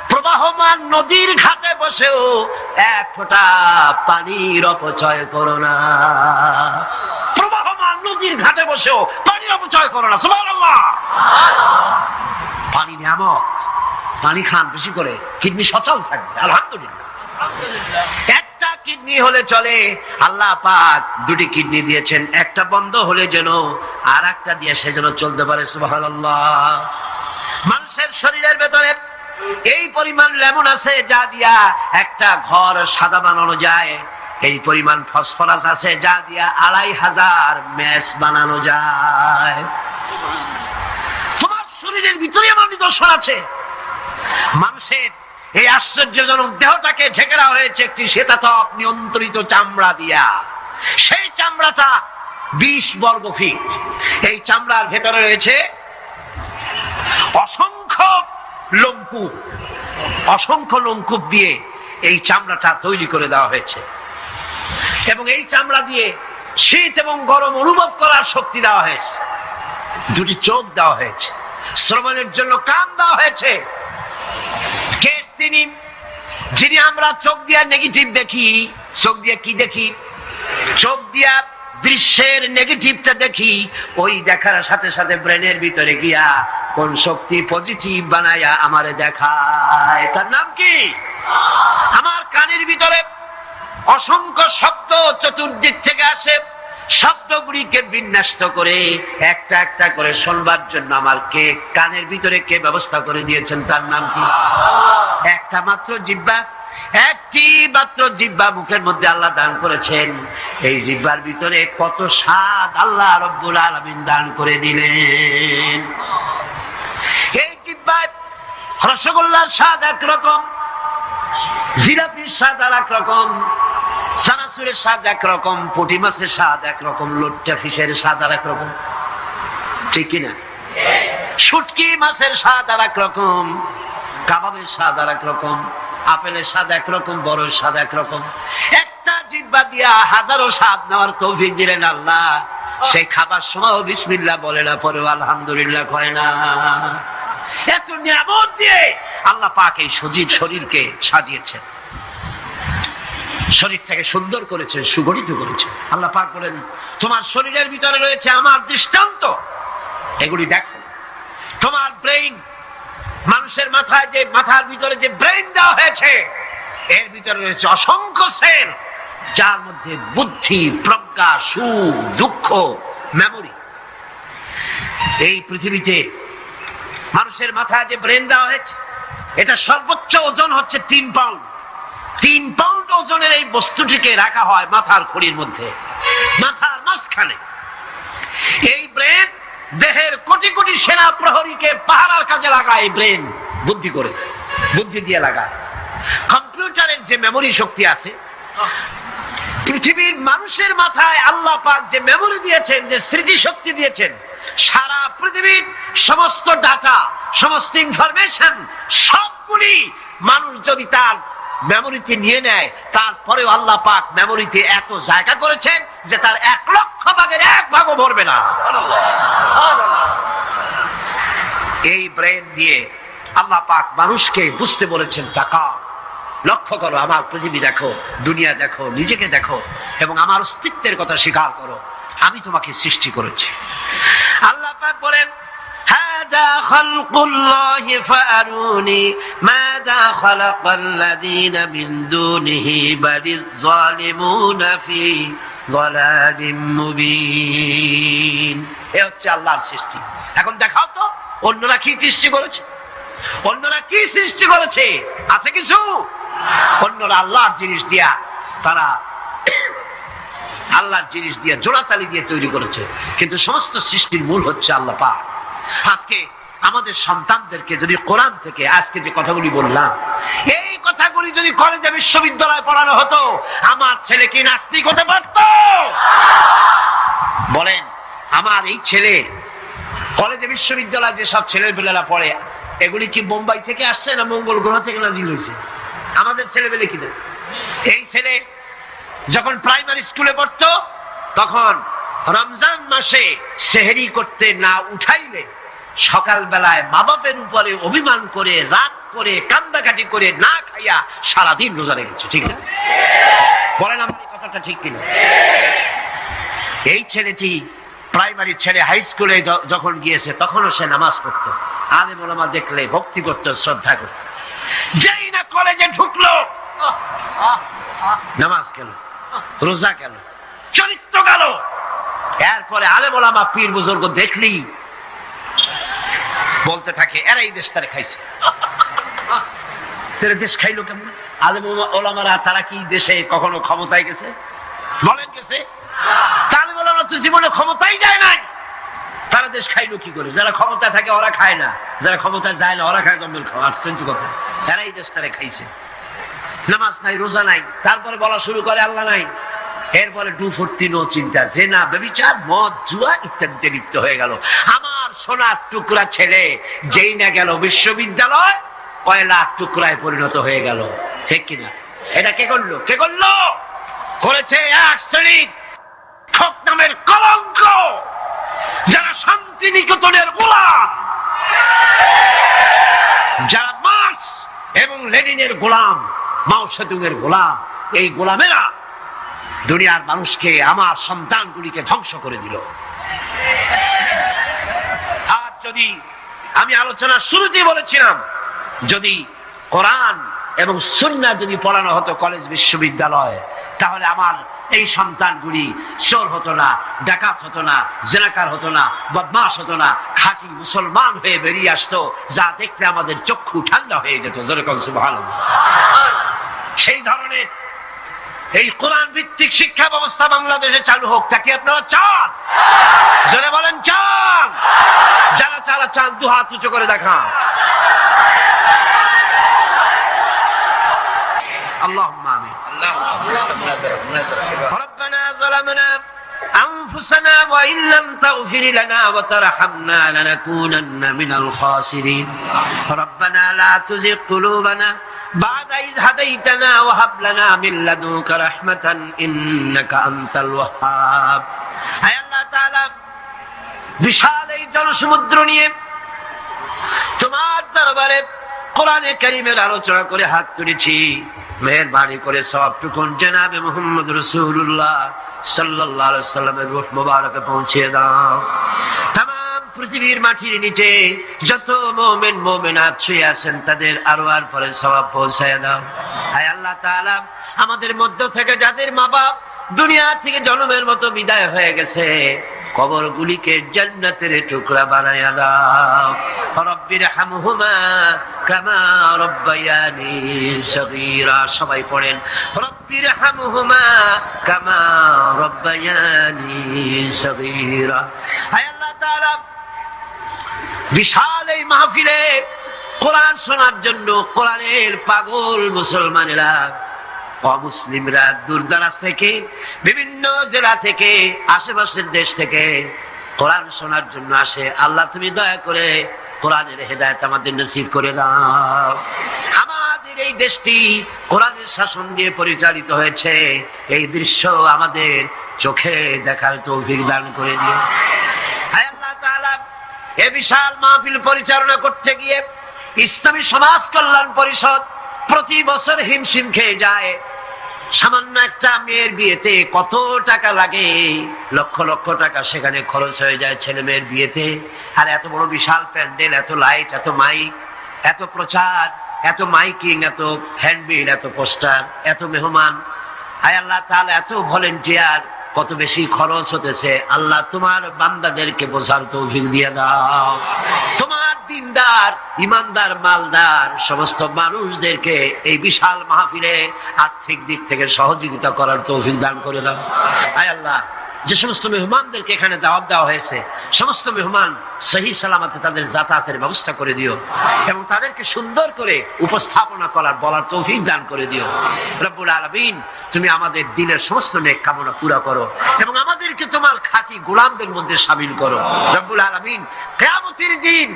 S1: প্রবাহমান নদীর ঘাটে বসেও এক ফোঁটা পানির অপচয় করো না। প্রবাহমান নদীর ঘাটে বসেও পানির অপচয় করো না। সুবহানাল্লাহ। পানি নিয়ামত, পানি খান বেশি করে, কিডনি সচল থাকবে। আলহামদুলিল্লাহ। একটা কিডনি হলে চলে, আল্লাহ পাক দুটি কিডনি দিয়েছেন, একটা বন্ধ হলে যেন আর একটা দিয়ে সে যেন চলতে পারে। সুবহানাল্লাহ। মানুষের শরীরের ভেতরে এই পরিমাণ লেমন আছে যা দিয়া একটা ঘর সাদা বানানো যায়, এই পরিমাণ ফসফরাস আছে যা দিয়া ২৫০০ ম্যাচ বানানো যায়। তোমার শরীরের ভিতরে এমন নিদর্শন আছে। মানুষের এই আশ্চর্যজনক দেহটাকে ঢেকে দেওয়া হয়েছে একটি শীতাতপ নিয়ন্ত্রিত চামড়া দিয়া। সেই চামড়াটা ২০ বর্গ ফিট। এই চামড়ার ভেতরে রয়েছে অসংখ্য লোমকূপ, অসংখ্য লোমকূপ দিয়ে এই চামড়াটা তৈরি করে দেওয়া হয়েছে। এবং এই চামড়া দিয়ে শীত এবং গরম অনুভব করার শক্তি দেওয়া হয়েছে। দুটি চোখ দেওয়া হয়েছে, শ্রবণের জন্য কান দেওয়া হয়েছে। কে তিনি যিনি আমরা চোখ দিয়ে নেগেটিভ দেখি? চোখ দিয়ে কি দেখি? চোখ দিয়া দৃশ্যের নেগেটিভটা দেখি, ওই দেখার সাথে সাথে ব্রেনের ভিতরে গিয়া কোন শক্তি পজিটিভ বানায়া আমারে দেখায়। তার নাম কি? আমার কানের ভিতরে অসংখ্য শব্দ চতুর্দিক থেকে আসে, শব্দগুলিকে বিন্যস্ত করে একটা একটা করে শুনবার জন্য আমার কে কানের ভিতরে কে ব্যবস্থা করে দিয়েছেন? তার নাম কি? একটা মাত্র জিহ্বা, একটি মাত্র জিহ্বা মুখের মধ্যে আল্লাহ দান করেছেন। এই জিহ্বার ভিতরে কত স্বাদ আল্লাহ রাব্বুল আলামিন দান করে দিলেন। এই জিহ্বায় রসগোল্লার স্বাদ একরকম, জিলাপির স্বাদ আর একরকম, চানাচুরের স্বাদ একরকম, পুঁটি মাছের স্বাদ একরকম, লোট্টা ফিশের স্বাদ আর একরকম, ঠিক কিনা? শুটকি মাছের স্বাদ আর একরকম, কাবাবের স্বাদ আর একরকম, আপেলের স্বাদ একরকম, বড়ের স্বাদ একরকম। একটা জিহ্বা দিয়া হাজারো স্বাদ নেওয়ার তৌফিক দিলেন আল্লাহ। সেই খাবার সময় বিসমিল্লাহ বলে না, পরে আলহামদুলিল্লাহ কয় না। এত নিয়ামত দিয়ে আল্লাহ পাক এই সজীব শরীরকে সাজিয়েছেন, শরীরটাকে সুন্দর করেছেন, সুগঠিত করেছেন। আল্লাহ পাক বলেন তোমার শরীরের ভিতরে রয়েছে আমার দৃষ্টান্ত, এগুলি দেখো। তোমার ব্রেইন, মানুষের মাথায় যে মাথার ভিতরে যে ব্রেইন দেওয়া হয়েছে, এর ভিতরে রয়েছে অসংখ্য সেল, যার মধ্যে বুদ্ধি, প্রজ্ঞা, সুখ, দুঃখ, মেমোরি। এই পৃথিবীতে মানুষের মাথায় যে ব্রেন দেওয়া হয়েছে, এটা সর্বোচ্চ ওজন হচ্ছে ৩ পাউন্ড। ৩ পাউন্ড ওজনের এই বস্তুটিকে রাখা হয় মাথার খুঁড়ির মধ্যে, মাথার মাঝখানে। এই ব্রেন দেহের কোটি কোটি সেনা প্রহরীকে পাহারার কাজে লাগায়। এই ব্রেন বুদ্ধি করে, বুদ্ধি দিয়ে লাগায়। কম্পিউটারের যে মেমোরি শক্তি আছে, পৃথিবীর মানুষের মাথায় আল্লাহ পাক যে মেমোরি দিয়েছেন, যে স্মৃতি শক্তি দিয়েছেন, সারা পৃথিবীর সমস্ত ডাটা, সমস্ত ইনফরমেশন সবগুলি মানুষ যদি তার মেমোরিতে নিয়ে নেয়, তারপরেও আল্লাহ পাক মেমোরিতে এত জায়গা করেছেন যে তার ১ লক্ষ ভাগের ১ ভাগও ভরবে না। এই ব্রেন দিয়ে আল্লাহ পাক মানুষকে বুঝতে বলেছেন, তাকাও, লক্ষ্য করো, আমার পৃথিবী দেখো, দুনিয়া দেখো, নিজেকে দেখো এবং আমার অস্তিত্বের কথা স্বীকার করো। আমি তোমাকে সৃষ্টি করেছি। আল্লাহ পাক বলেন, হাদা খালকুল্লাহি ফাআরুনি মাযা খালাকাল্লাযীনা মিন দুনিহি বালিয যালিমুনা ফি যালালিম মুবিন। এই হচ্ছে আল্লাহর সৃষ্টি। এখন দেখাও তো অন্যরা কি সৃষ্টি করেছে, অন্যরা কি সৃষ্টি করেছে? আছে কিছু? অন্যরা আল্লাহর জিনিস দিয়া, তারা আল্লাহর জিনিস দিয়ে জোড়াতালি দিয়ে তৈরি করেছে, কিন্তু সমস্ত সৃষ্টির মূল হচ্ছে আল্লাহ পাক। আজকে আমাদের সন্তানদেরকে যদি কোরআন থেকে আজকে যে কথাগুলি বললাম, এই কথাগুলি যদি কলেজে বিশ্ববিদ্যালয়ে পড়ানো হতো, আমার ছেলে কি নাস্তিক হতে পারত? বলেন, আমার এই ছেলে কলেজে বিশ্ববিদ্যালয়ে যেসব ছেলেপেলেরা পড়ে, এগুলি কি বোম্বাই থেকে আসছে না মঙ্গল গ্রহ থেকে নাজিল হয়েছে? আমাদের ছেলেপেলে কি? এই ছেলে যখন প্রাইমারি স্কুলে পড়তো, তখন রমজান মাসে সেহরি করতে না উঠাইলে সকাল বেলায় মা বাপের উপরে অভিমান করে, রাত করে, কান্দাকাটি করে না খাইয়া সারাদিন রোজা রেখেছে। ঠিক না? বলেন আমার এই কথাটা ঠিক কিনা? এই ছেলেটি প্রাইমারি ছেড়ে হাই স্কুলে যখন গিয়েছে, তখনও সে নামাজ পড়তো, আলেম ওলামা দেখলে ভক্তি করত, শ্রদ্ধা করত। যেই না কলেজে ঢুকলো, নামাজ গেল, রোজা গেল, চরিত্র গেল। এরপরে আলেম ওলামা পীর বুজুর্গ দেখলি বলতে থাকে, এরা এই দেশটারে খাইছে। দেশ খাইলো কেমন? আলেম ওলামারা তারা কি দেশে কখনো ক্ষমতায় গেছে? বলেন গেছে? আলেম ওলামা তো জীবনে ক্ষমতাই যায় নাই, তারা দেশ খাইলো কি করে? যারা ক্ষমতায় থাকে ওরা খায় না, যারা ক্ষমতায় যায় না ওরা খায় জম্বেল খাওয়া। আশ্চর্য কথা, এরা এই দেশটারে খাইছে। নামাজ নাই, রোজা নাই, তারপরে বলা শুরু করে আল্লাহ নাই। এরপরে ডুফুর্তি, নো চিন্তা, জেনা, ব্যভিচার, মদ, জুয়া ইত্যাদিতে লিপ্ত হয়ে গেল। আমার সোনার টুকরা ছেলে যেই না গেল বিশ্ববিদ্যালয়, কয়লার টুকরায় পরিণত হয়ে গেল। ঠিক কিনা? এটা কে করলো? কে করলো? করেছে এক শ্রেণীর ঠক নামের কলঙ্ক, যারা শান্তি নিকেতনের গোলাম, যারা মার্কস এবং লেনিনের গোলাম, মাও সেতুংয়ের গোলাম। এই গোলামেরা দুনিয়ার মানুষকে, আমার সন্তানগুলিকে ধ্বংস করে দিল। আর যদি আমি আলোচনার শুরুতেই বলেছিলাম, যদি কোরআন এবং সুন্নাহ যদি পড়ানো হতো কলেজ বিশ্ববিদ্যালয়, তাহলে আমার এই সন্তানগুলি চোর হতো না, ডাকাত হতো না, জেনাকার হতো না, বদমাশ হতো না, খাঁটি মুসলমান হয়ে বেরিয়ে আসতো, যা দেখতে আমাদের চক্ষু ঠান্ডা হয়ে যেত। যেরকম সুবহানাল্লাহ। সেই ধরনের এই কোরআন ভিত্তিক শিক্ষা ব্যবস্থা বাংলাদেশে চালু হোক, তাকে আপনারা চান? যারা বলেন চান, যারা চারা চান দু হাত উঁচু করে দেখান। আল্লাহুম্মা আমিন। রব্বানা যালামনা আনফুসানা ওয়া ইন লাম তাগফির লানা ওয়া তারহামনা লানাকুনান্না মিনাল খাসিরিন। রব্বানা লা তুযিগ কুলুবানা বা'দা ইয হাদাইতানা ওয়া হাব লানা মিন লাদুনকা রাহমাতান ইন্নাকা আনতাল ওয়াহ্হাব। হে আল্লাহ তাআলা, বিশাল এই জনসমুদ্র নিয়ে তোমার দরবারে কোরআনে কারীমের আলোচনা করে হাত তুলেছি। মেহেরবানি করে সবটুকুন জনাবে মুহাম্মদ রাসূলুল্লাহ সাল্লাল্লাহু আলাইহি ওয়াসাল্লামের রূহ মুবারকে পৌঁছে দাও। तमाम পৃথিবীর মাটির নিচে যত মুমিন মুমিনাত শুয়ে আছেন, তাদের আরওয়ার পরে সওয়াব পৌঁছায় দাও। হে আল্লাহ তাআলা, আমাদের মধ্য থেকে যাদের মা বাপ দুনিয়া থেকে জন্মের মতো বিদায় হয়ে গেছে, কবরগুলিকে জান্নাতের টুকরা বানায়া দাও। রব্বির হামহুমা কামা রব্বায়ানি সগীরা। সবাই পড়েন, রব্বির হামহুমা কামা রব্বায়ানি সগীরা। হে আল্লাহ তাআলা, বিশাল এই মাহফিলে কোরআন শোনার জন্য কোরআনের পাগল মুসলমানেরা, অমুসলিমরা দূর দারাজ থেকে, বিভিন্ন জেলা থেকে, আশেপাশের দেশ থেকে কোরআন শোনার জন্য আসে। আল্লাহ তুমি দয়া করে কোরআনের হেদায়েত আমাদের নসিব করে দাও। আমাদের এই দেশটি কোরআনের শাসন দিয়ে পরিচালিত হয়েছে, এই দৃশ্য আমাদের চোখে দেখার তৌফিক দান করে দিও। হে আল্লাহ তাআলা, এ বিশাল মাহফিল পরিচালনা করতে গিয়ে ইসলামী সমাজ কল্যাণ পরিষদ প্রতি বছর হিমশিম খেয়ে যায়। সামান্য একটা মেয়ের বিয়েতে কত টাকা লাগে, লক্ষ লক্ষ টাকা সেখানে খরচ হয়ে যায় ছেলে মেয়ের বিয়েতে। আর এত বড় বিশাল প্যান্ডেল, এত লাইট, এত মাইক, এত প্রচার, এত মাইকিং, এত হ্যান্ডবিল, এত পোস্টার, এত মেহমান, হায় আল্লাহ তাআলা এত ভলেন্টিয়ার, কত বেশি খরচ হতেছে। আল্লাহ তোমার বান্দাদেরকে বোঝার তৌফিক দিয়ে দাও। তোমার দিনদার, ইমানদার, মালদার সমস্ত মানুষদেরকে এই বিশাল মাহফিলে আর্থিক দিক থেকে সহযোগিতা করার তৌফিক দান করে দাও। হায় আল্লাহ, যে সমস্ত মেহমানদেরকে এখানে দাওয়াত দেওয়া হয়েছে, সমস্ত মেহমান সহি সালামতে তাদের যাতায়াতের ব্যবস্থা করে দিও এবং তাদেরকে সুন্দর করে উপস্থাপনা করার বলার তৌফিক দান করে দিও। রব্বুল আলামিন, তুমি আমাদের দিনের সমস্ত নেক কামনা পুরা করো এবং আমাদেরকে তোমার খাঁটি গোলামদের মধ্যে শামিল করো। রব্বুল আলামিন, কিয়ামতের দিন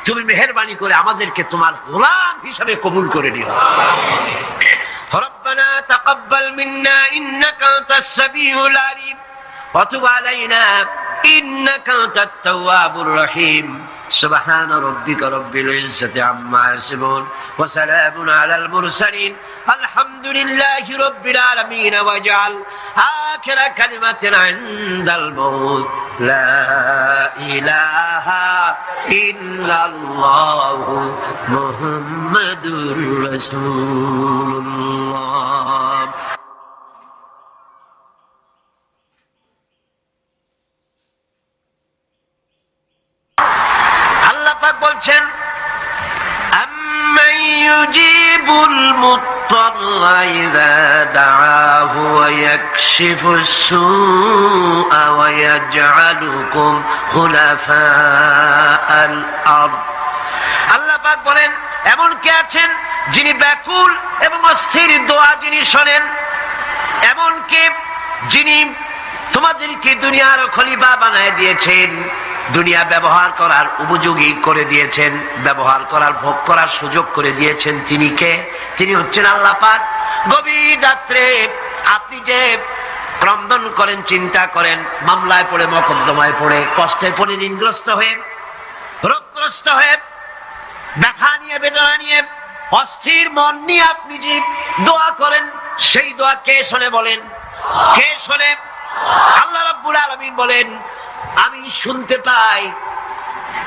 S1: তুমি মেহেরবানি করে আমাদেরকে তোমার গোলাম হিসেবে কবুল করে নিও। রব্বানা তাকাব্বাল মিন্না ইন্নাকা আনতাস সামিউল আলিম وتب علينا إنك أنت التواب الرحيم سبحان ربك رب العزة عما يصفون وسلام على المرسلين الحمد لله رب العالمين واجعل آخر كلمة عند الموت لا إله إلا الله محمد رسول الله। বলছেন আম্মান ইউজিবুল মুত্তাররা ইযা দাআহু ওয়া ইয়াকশিফুস সুআ ওয়া ইয়াজআলুকুম খুলাফাআল আরদ। আল্লাহ পাক বলেন, এমন কে আছেন যিনি ব্যাকুল এবং অস্থির দোয়া যিনি শোনেন, এমন কে যিনি তোমাদেরকে দুনিয়ার খলিফা বানায় দিয়েছেন, দুনিয়া ব্যবহার করার উপযোগী করে দিয়েছেন, ব্যবহার করার ভোগ করার সুযোগ করে দিয়েছেন। তিনি কে? তিনি হচ্ছেন আল্লাহ পাক। গভীর রাত্রে আপনি যে ক্রন্দন করেন, চিন্তা করেন, মামলায় পড়ে, মকদ্দমায় পড়ে, কষ্টে পড়ে, ঋণগ্রস্ত হয়ে, রোগগ্রস্ত হয়ে, ব্যথা নিয়ে, বেদনা নিয়ে, অস্থির মন নিয়ে আপনি যে দোয়া করেন, সেই দোয়া কে শোনে বলেন? কে শোনে? আল্লাহ রাব্বুল আলামিন বলেন, আমি শুনতে পাই,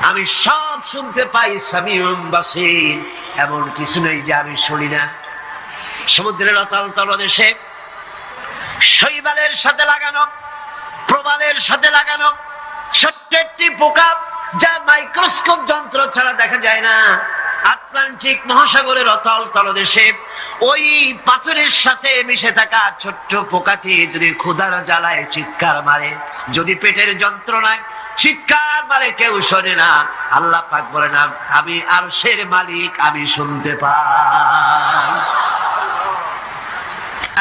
S1: আমি সব শুনতে পাই। সামিউম বাসীর, এমন কিছু নেই যে আমি শুনি না। সমুদ্রের অতল তলদেশে শৈবালের সাথে লাগানো, প্রবালের সাথে লাগানো ছোট্ট একটি পোকা, যা মাইক্রোস্কোপ যন্ত্র ছাড়া দেখা যায় না, আটলান্টিক মহাসাগরের অতল তলদেশে ওই পাথরের সাথে মিশে থাকা ছোট্ট পোকাটি যদি ক্ষুধার জ্বালায় চিৎকার মারে, যদি পেটের যন্ত্রণায় চিৎকার মারে, কেউ শোনে না। আল্লাহ পাক বলে না, আমি আরশের মালিক, আমি শুনতে পাই।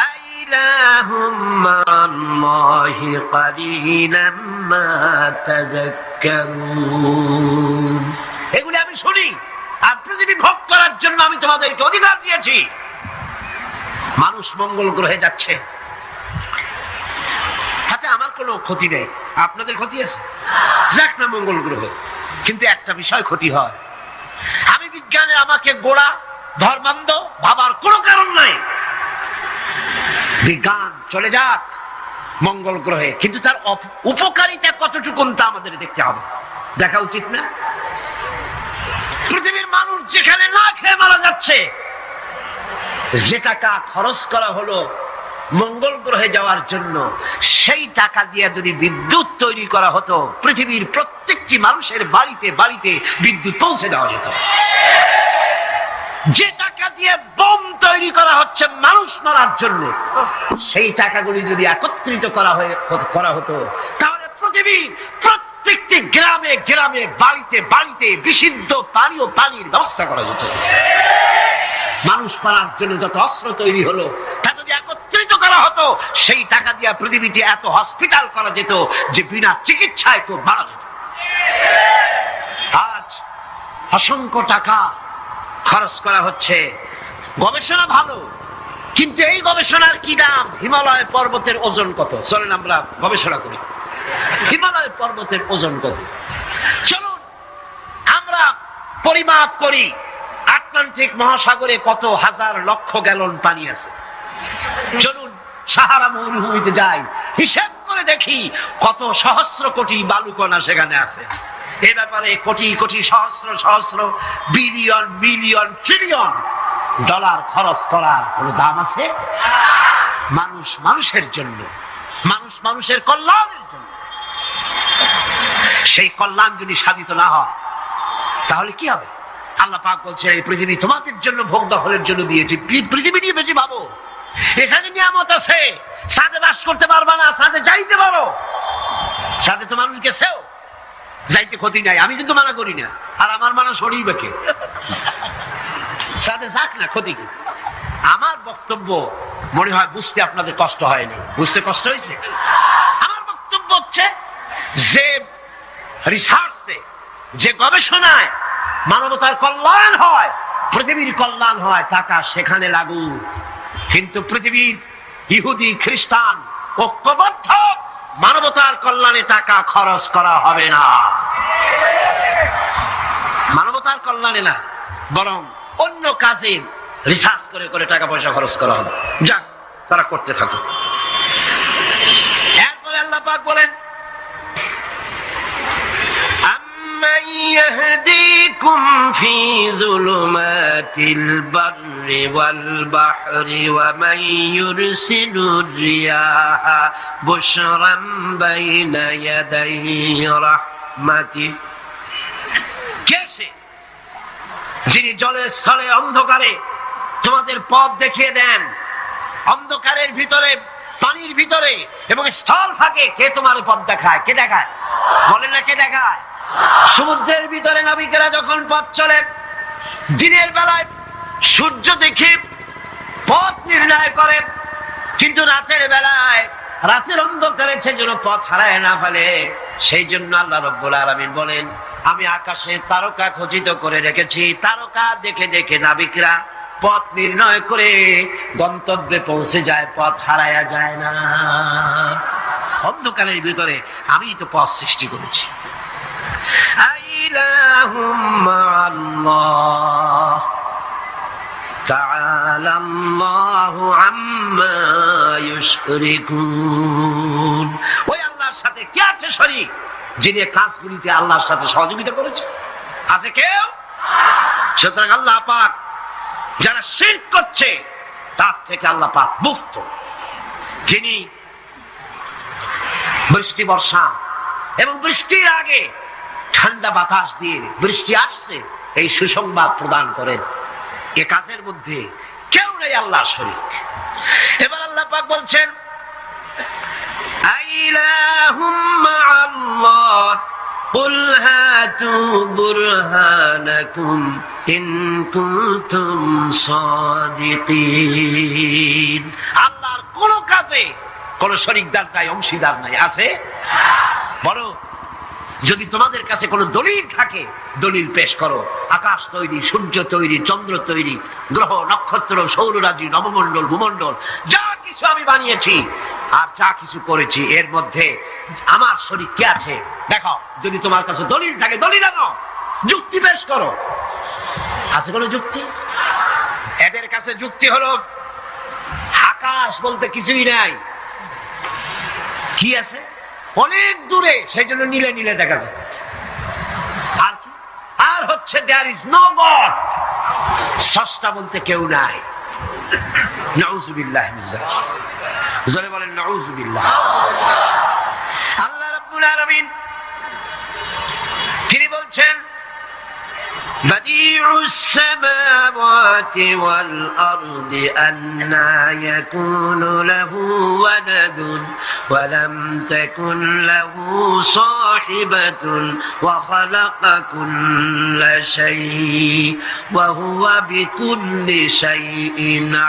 S1: আইলাহুম মাল্লাহি কালিলাম মা তাযাক্কারুন। এগুলি আমি শুনি, আর পৃথিবী ভোগ করার জন্য আমি তোমাদেরকে অধিকার দিয়েছি। মানুষ মঙ্গল গ্রহে যাচ্ছে, তাতে আমার কোনো ক্ষতি নেই। আপনাদের ক্ষতি আছে? যাক না মঙ্গল গ্রহে, কিন্তু একটা বিষয় ক্ষতি হয়। আমি বিজ্ঞানে আমাকে গোড়া ধর্মান্ধ ভাবার কোনো কারণ নাই। বিজ্ঞান চলে যাক মঙ্গল গ্রহে, কিন্তু তার উপকারিতা কতটুকু তা আমাদের দেখতে হবে, দেখা উচিত না? পৃথিবীর মানুষ যেখানে না খেয়ে মারা যাচ্ছে, যে টাকা খরচ করা হলো মঙ্গল গ্রহে যাওয়ার জন্য, সেই টাকা দিয়ে যদি বিদ্যুৎ তৈরি করা হতো, পৃথিবীর প্রত্যেকটি মানুষের বাড়িতে বাড়িতে বিদ্যুৎ পৌঁছে দেওয়া যেত। যে টাকা দিয়ে বোম তৈরি করা হচ্ছে মানুষ মারার জন্য, সেই টাকাগুলি যদি একত্রিত করা হতো, তাহলে পৃথিবীর প্রত্যেকটি গ্রামে গ্রামে, বাড়িতে বাড়িতে বিশুদ্ধ পানি ও পানির ব্যবস্থা করা যেত। মানুষ মারার জন্য যত অস্ত্র তৈরি হলো, তা যদি একত্রিত করা হতো, সেই টাকা দিয়ে পৃথিবীতে এত হসপিটাল করা যেত যে বিনা চিকিৎসায় কেউ মারা যেত। আজ অসংখ্য টাকা খরচ করা হচ্ছে, গবেষণা ভালো, কিন্তু এই গবেষণার কি দাম? হিমালয় পর্বতের ওজন কত? চলেন আমরা গবেষণা করি, হিমালয় পর্বতের ওজন কত? চলুন পরিমাপ করি, আটলান্টিক মহাসাগরে কত হাজার লক্ষ গ্যালন পানি আছে। চলুন সাহারা মরুভূমিতে যাই, হিসাব করে দেখি কত সহস্র কোটি বালুকণা সেখানে আছে। এ ব্যাপারে কোটি কোটি সহস্র সহস্র বিলিয়ন মিলিয়ন ট্রিলিয়ন ডলার খরচ করার কোন দাম আছে? মানুষ মানুষের জন্য, মানুষ মানুষের কল্যাণের জন্য। সেই কল্যাণ যদি সাধিত না হয় তাহলে কি হবে? আল্লাহ পাক বলছে, এই পৃথিবী তোমাদের জন্য ভোগ দখলের জন্য দিয়েছি। পৃথিবী নিয়ে বেশি ভাবো, এখানে নিয়ামত আছে। সাথে বাস করতে পারবা না, সাথে যাইতে পারো। সাথে তো মানুষ গেছেও, যাইতে ক্ষতি নাই, আমি কিন্তু মানা করি না। আর আমার মানা শরীর বেঁকে সাথে যাক না, ক্ষতি কি? আমার বক্তব্য মনে হয় বুঝতে আপনাদের কষ্ট হয়নি। বুঝতে কষ্ট হয়েছে? আমার বক্তব্য হচ্ছে যে রিসার্চে, যে গবেষণায় মানবতার কল্যাণ হয়, পৃথিবীর কল্যাণ হয়, টাকা সেখানে লাগু। কিন্তু পৃথিবীর ইহুদি খ্রিস্টান ঐক্যবদ্ধ, মানবতার কল্যাণে টাকা খরচ করা হবে না। মানবতার কল্যাণে না, বরং অন্য কাজে রিসার্চ করে করে টাকা পয়সা খরচ করা হবে। যাক, তারা করতে থাকুক। এরপরে আল্লাহ পাক বলেন, আম্মান ইয়াহদিকুম ফি যুলুমাতিল বাররি ওয়াল বাহরি ওয়া মান ইউরসিলুর রিয়াহা বুশরাম বাইনা ইয়াদাই রাহমাতি। কে সে যিনি জলে স্থলে অন্ধকারে তোমাদের পথ দেখিয়ে দেন? অন্ধকারের ভিতরে, পানির ভিতরে এবং স্থল ফাঁকে কে তোমার পথ দেখায়? কে দেখায়? বলেন না, কে দেখায়? সমুদ্রের ভিতরে নাবিকেরা যখন পথ চলে, দিনের বেলায় সূর্য দেখে পথ নির্ণয় করে, কিন্তু রাতের বেলায়, রাতের অন্ধকারে সে যেন পথ হারায় না ফেলে, সেই জন্য আল্লাহ রাব্বুল আলামিন বলেন, আমি আকাশে তারকা খচিত করে রেখেছি। তারকা দেখে দেখে নাবিকরা পথ নির্ণয় করে গন্তব্যে পৌঁছে যায়, পথ হারায়া যায় না। অন্ধকারের ভিতরে আমি তো পথ সৃষ্টি করেছি। আইলাহুম মাআল্লাহ তাআলা আল্লাহু আম্মা ইউশরিকুন। ওই আল্লাহর সাথে কে আছে শরীক, যিনি কাজগুলিতে আল্লাহর সাথে সহযোগিতা করেছে? আছে কেউ? সুতরাং আল্লাহ পাক যারা শিরক করছে তার থেকে আল্লাহ পাক মুক্ত। যিনি বৃষ্টি বর্ষা এবং বৃষ্টির আগে ঠান্ডা বাতাস দিয়ে বৃষ্টি আসছে এই সুসংবাদ প্রদান করেন, এ কাজের মধ্যে কেউ নেই আল্লাহর শরীক। এবার আল্লাহ পাক বলছেন, আইলাহুম মাআল্লাহ কুল হাতু বুরহানাকুম ইন কুনতুম সাদিকিন। আল্লাহর কোন কাজে কোন শরীকদার নাই, অংশীদার নাই। আছে? বলো, যদি তোমাদের কাছে কোনো দলিল থাকে দলিল পেশ করো। আকাশ তৈরি, সূর্য তৈরি, চন্দ্র তৈরি, গ্রহ নক্ষত্র, সৌররাজি, নবমণ্ডল, ভূমণ্ডল, যা কিছু আমি বানিয়েছি আর যা কিছু করেছি, এর মধ্যে আমার শরীক কে আছে দেখো। যদি তোমার কাছে দলিল থাকে দলিল আনো, যুক্তি পেশ করো। আছে কোনো যুক্তি? এদের কাছে যুক্তি হলো আকাশ বলতে কিছুই নাই। কি আছে? অনেক দূরে, সেই জন্য নীলে নীলে দেখা যায়। আর কি? আর হচ্ছে দেয়ার ইজ নো গড, স্রষ্টা বলতে কেউ নাই। নাউযুবিল্লাহ মিন যালিক। জোরে বলেন নাউযুবিল্লাহ। আল্লাহ রাব্বুল আলামিন তিনি বলছেন, بديع السماوات والأرض أنى يكون له ولد ولم تكن له صاحبة وخلق كل شيء وهو بكل شيء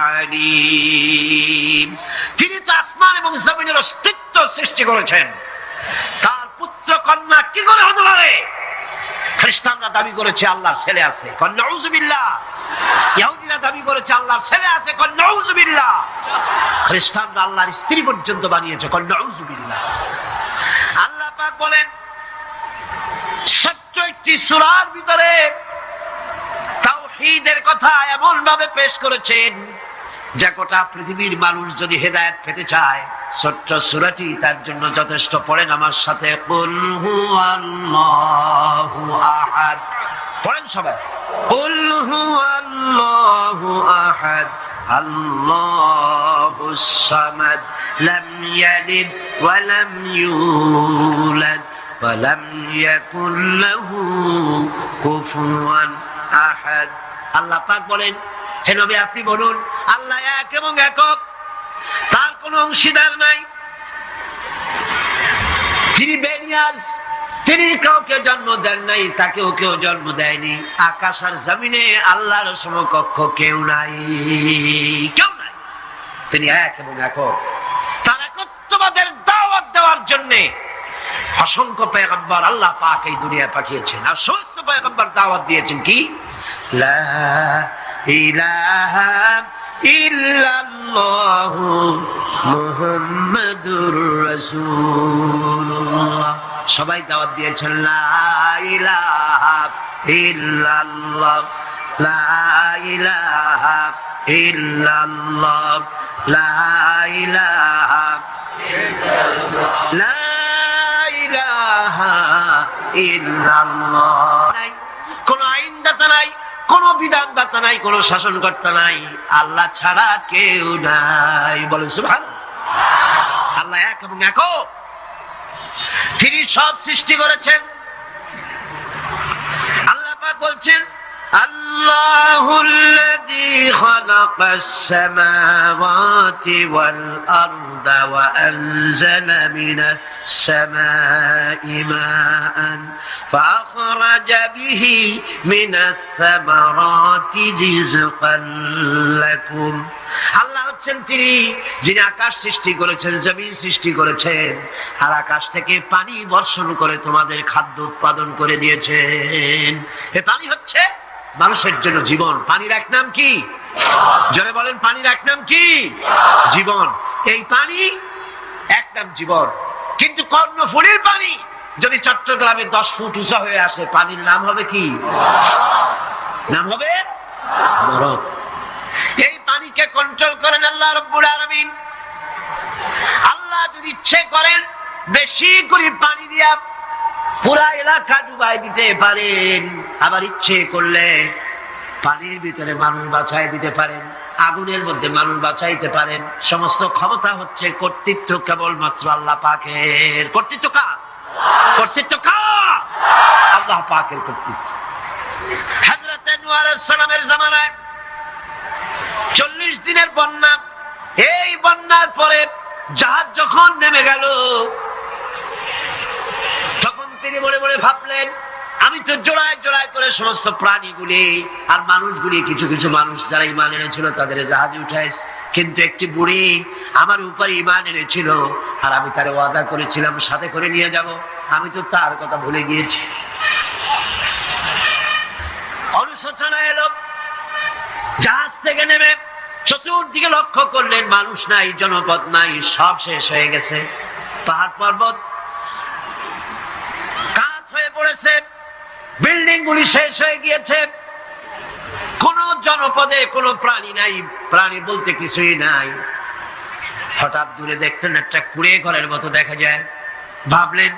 S1: عليم। তিনি তো আসমান এবং জমিনের অস্তিত্ব সৃষ্টি করেছেন, তার পুত্র কন্যা কি করে হতে পারে? খ্রিস্টানরা দাবি করেছে আল্লাহর ছেলে আছে, নাউযুবিল্লাহ। ইহুদিরা দাবি করেছে আল্লাহর ছেলে আছে, নাউযুবিল্লাহ। খ্রিস্টানরা আল্লাহর স্ত্রী পর্যন্ত বানিয়েছে, নাউযুবিল্লাহ। আল্লাহ পাক বলেন, ৭০টি সূরার ভিতরে তাওহীদের কথা এমন ভাবে পেশ করেছেন যে গোটা পৃথিবীর মানুষ যদি হেদায়েত পেতে চায় ছোট্ট সূরাটি তার জন্য যথেষ্ট। পড়েন আমার সাথে, কুল হুয়াল্লাহু আহাদ। পড়েন সবাই, কুল হুয়াল্লাহু আহাদ আল্লাহুস সামাদ লাম ইয়ালিদ ওয়া লাম ইউলাদ ওয়া লাম ইয়াকুল লাহু কুফুয়ান আহাদ। আল্লাহ পাক বলেন, হে নবী আপনি বলুন, আল্লাহ এক এবং একক, তার কোনো অংশীদার নাই, তিনি বেনিয়াজ, তিনি কাউকে জন্ম দেন নাই, তাকেও কেউ জন্ম দেয়নি। আকাশ আর জমিনে আল্লাহর সমকক্ষ কেউ নাই, কেউ নাই। তিনি এক এবং একক। তার একত্ববাদের দাওয়াত দেওয়ার জন্য অসংখ্য পয়গম্বর আল্লাহ পাক এই দুনিয়ায় পাঠিয়েছেন। আর সমস্ত পয়গম্বর দাওয়াত দিয়েছেন কি, লা ইলাহা ইল্লাল্লাহু মুহাম্মাদুর রাসূলুল্লাহ। সবাই দাওয়াত দিয়েছেন লা ইলাহা ইল্লাল্লাহ, লা ইলাহা ইল্লাল্লাহ, লা ইলাহা ইল্লাল্লাহ, লা ইলাহা ইল্লাল্লাহ। কোন আইনদাতা নাই, কোন বিধানদাতা নাই, কোন শাসনকর্তা নাই, আল্লাহ ছাড়া কেউ নাই। বলেন সুবহানাল্লাহ। আল্লাহ এক এবং একক, তিনি সব সৃষ্টি করেছেন। আল্লাহ পাক বলছেন, আল্লাহুল্লাযী খালাকাস সামাওয়াতি ওয়াল আরদা ওয়া আনজালা মিনাস সামাই মাআন ফাআখরাজা বিহি মিনাস সামারাতি রিজকান লাকুম। আল্লাহ হচ্ছেন তিনি যিনি আকাশ সৃষ্টি করেছেন, জমিন সৃষ্টি করেছেন, আর আকাশ থেকে পানি বর্ষণ করে তোমাদের খাদ্য উৎপাদন করে দিয়েছেন। এ পানি হচ্ছে মানুষের জন্য জীবন। পানির এক নাম কি? জোরে বলেন, পানির এক নাম কি? জীবন। এই পানি এক নাম জীবন। কিন্তু কর্ণফুলীর পানি যদি চট্টগ্রামে 10 ফুট উঁচা হয়ে আসে, পানির নাম হবে কি? নাম হবে নরক। এই পানিকে কন্ট্রোল করেন আল্লাহ রাব্বুল আলামিন। আল্লাহ যদি ইচ্ছে করেন বেশি করে পানি দিয়া পুরা এলাকা ডুবাই দিতে পারেন, আবার ইচ্ছে করলে পানির ভিতরে মানুষ বাঁচাই দিতে পারেন, আগুনের মধ্যে মানুষ বাঁচাইতে পারেন। সমস্ত ক্ষমতা হচ্ছে, কর্তৃত্ব কেবলমাত্র আল্লাহ পাকের। কর্তৃত্ব কার? কর্তৃত্ব কার? আল্লাহ পাকের কর্তৃত্ব। হযরত নূহ আলাইহিস সালামের জামানায় 40 দিনের বন্যা। এই বন্যার পরে জাহাজ যখন নেমে গেল, তখন তিনি মনে মনে ভাবলেন, আমি তো জোড়ায় জোড়ায় করে সমস্ত প্রাণীগুলি আর মানুষগুলি, কিছু কিছু মানুষ যারা ঈমান এনেছিল তাদের জাহাজে উঠাইছে, কিন্তু একটি বুড়ি আমার উপর ঈমান এনেছিল আর আমি তার ওয়াদা করেছিলাম সাথে করে নিয়ে যাব, আমি তো তার কথা ভুলে গিয়েছি। অনুশোচনা এলো। জাহাজ থেকে নেমে চতুর্দিকে লক্ষ্য করলেন, মানুষ নাই, জনপদ নাই, সব শেষ হয়ে গেছে। পাহাড় পর্বত কাঠ হয়ে পড়েছে, বিল্ডিং গুলি শেষ হয়ে গিয়েছে, কোন জনপদে কোনো প্রাণী নাই, প্রাণী বলতে কিছুই নাই। হঠাৎ দূরে দেখতেন একটা কুড়ে ঘরের মতো দেখা যায়। ভাবলেন,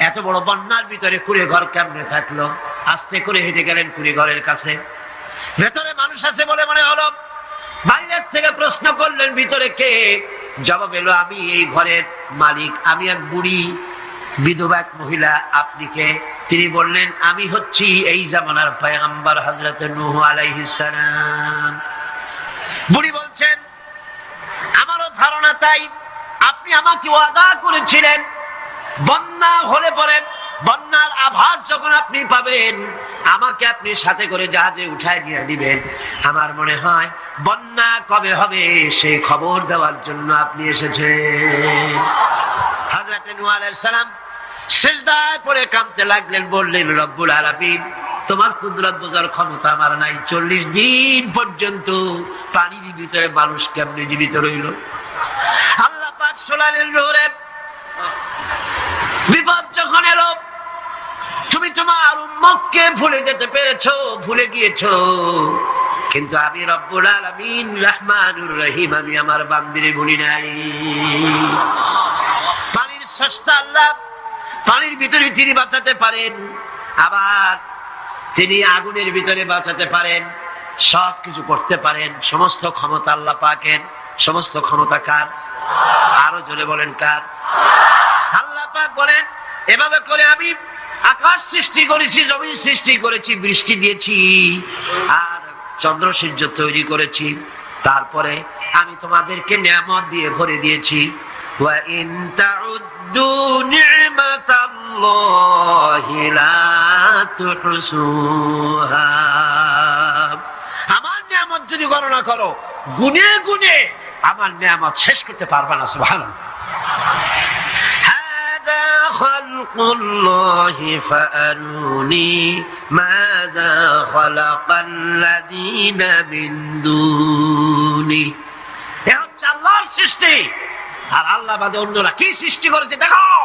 S1: এত বড় বন্যার ভিতরে কুড়ে ঘর কেমনে থাকলো? আস্তে করে হেঁটে গেলেন কুড়ে ঘরের কাছে। ভেতরে মানুষ আছে বলে মনে হলো। বাইরের থেকে প্রশ্ন করলেন, ভিতরে কে? জবাব এলো, আমি এই ঘরের মালিক, আমি এক বুড়ি বিধবা এক মহিলা। আপনি কে? তিনি বললেন, আমি হচ্ছি এই জামানার পয়গম্বর হযরত নূহ আলাইহিস সালাম। বুড়ি বলছেন, আমারও ধারণা তাই। আপনি আমাকে ওয়াদা করেছিলেন বন্যা হলে পরে, বন্যার আভাস যখন আপনি পাবেন, আমাকে আপনি সাথে করে জাহাজে উঠায় নিয়ে দিবেন। আমার মনে হয় বন্যা কবে হবে সেই খবর দেওয়ার জন্য আপনি এসেছেন। হযরত নূহ আলাইহিস সালাম সিজদায় পড়ে কাঁদতে লাগলেন, বললেন, রব্বুল আলামিন, তোমার কুদরত বোঝার ক্ষমতা আমার নাই। 40 দিন পর্যন্ত পানির ভিতরে মানুষ কেমনে জীবিত রইল? আল্লাহ পাক শোনালেন, নূরে বিপদ যখন এলো, তুমি তোমার উম্মতকে ভুলে যেতে পেরেছো, ভুলে গিয়েছো, কিন্তু আমি রব্বুল আলামিন রহমানুর রহিম, আমি আমার বান্দিরে ভুলি নাই। পানির স্রষ্টা আল্লাহ, পানির ভিতরে তিনি বাঁচাতে পারেন, আবার তিনি আগুনের ভিতরে বাঁচাতে পারেন, সবকিছু করতে পারেন। সমস্ত ক্ষমতা আল্লাহ পাকের। সমস্ত ক্ষমতা কার? আরো জোরে বলেন কার? আল্লাহ পাক বলেন, এভাবে করে আমি আকাশ সৃষ্টি করেছি, জমিন সৃষ্টি করেছি, বৃষ্টি দিয়েছি, আর চন্দ্র সূর্য তৈরি করেছি, তারপরে আমি তোমাদেরকে নিয়ামত দিয়ে ভরে দিয়েছি। ওয়া ইন তাউদ্দু নি'মাতাল্লাহি লা তুহসুহা। আমার নিয়ামত যদি গণনা করো, গুনে গুনে আমার নিয়ামত শেষ করতে পারবে না। সুবহানাল্লাহ। হাদা খালকুল্লাহি ফাআরুনি মাযা খালাকাল্লাযীনা মিন দুনি। এ হচ্ছে আল্লাহর সৃষ্টি, আর আল্লাহ বাদে অন্যরা কি সৃষ্টি করেছে দেখাও।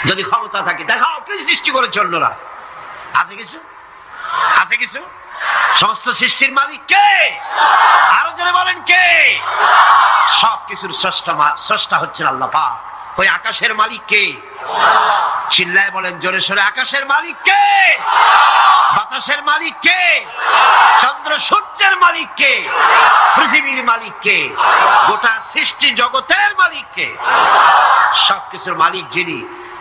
S1: যদি ক্ষমতা থাকে দেখাও কি সৃষ্টি করেছে অন্যরা। আছে কিছু? আছে কিছু? সমস্ত সৃষ্টির মালিক কে? আরো জোরে বলেন কে? সব কিছুর স্রষ্টা হচ্ছেন আল্লাহ পাক। ওই আকাশের মালিক কে? চিল্লায় বলেন জোরে সোরে, আকাশের মালিক কে? বাতাসের মালিক কে? চন্দ্র সূর্যের মালিক কে? পৃথিবীর মালিক কে? গোটা সৃষ্টি জগতের মালিক কে? সবকিছুর মালিক যিনি,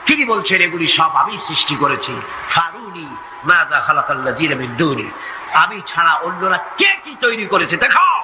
S1: তিনি বলছেন এগুলি সব আমি সৃষ্টি করেছি। ফারুনি মাযা খালাকাল্লাযীনা মিন দুনি। আমি ছাড়া অন্যরা কে কি তৈরি করেছে দেখাও।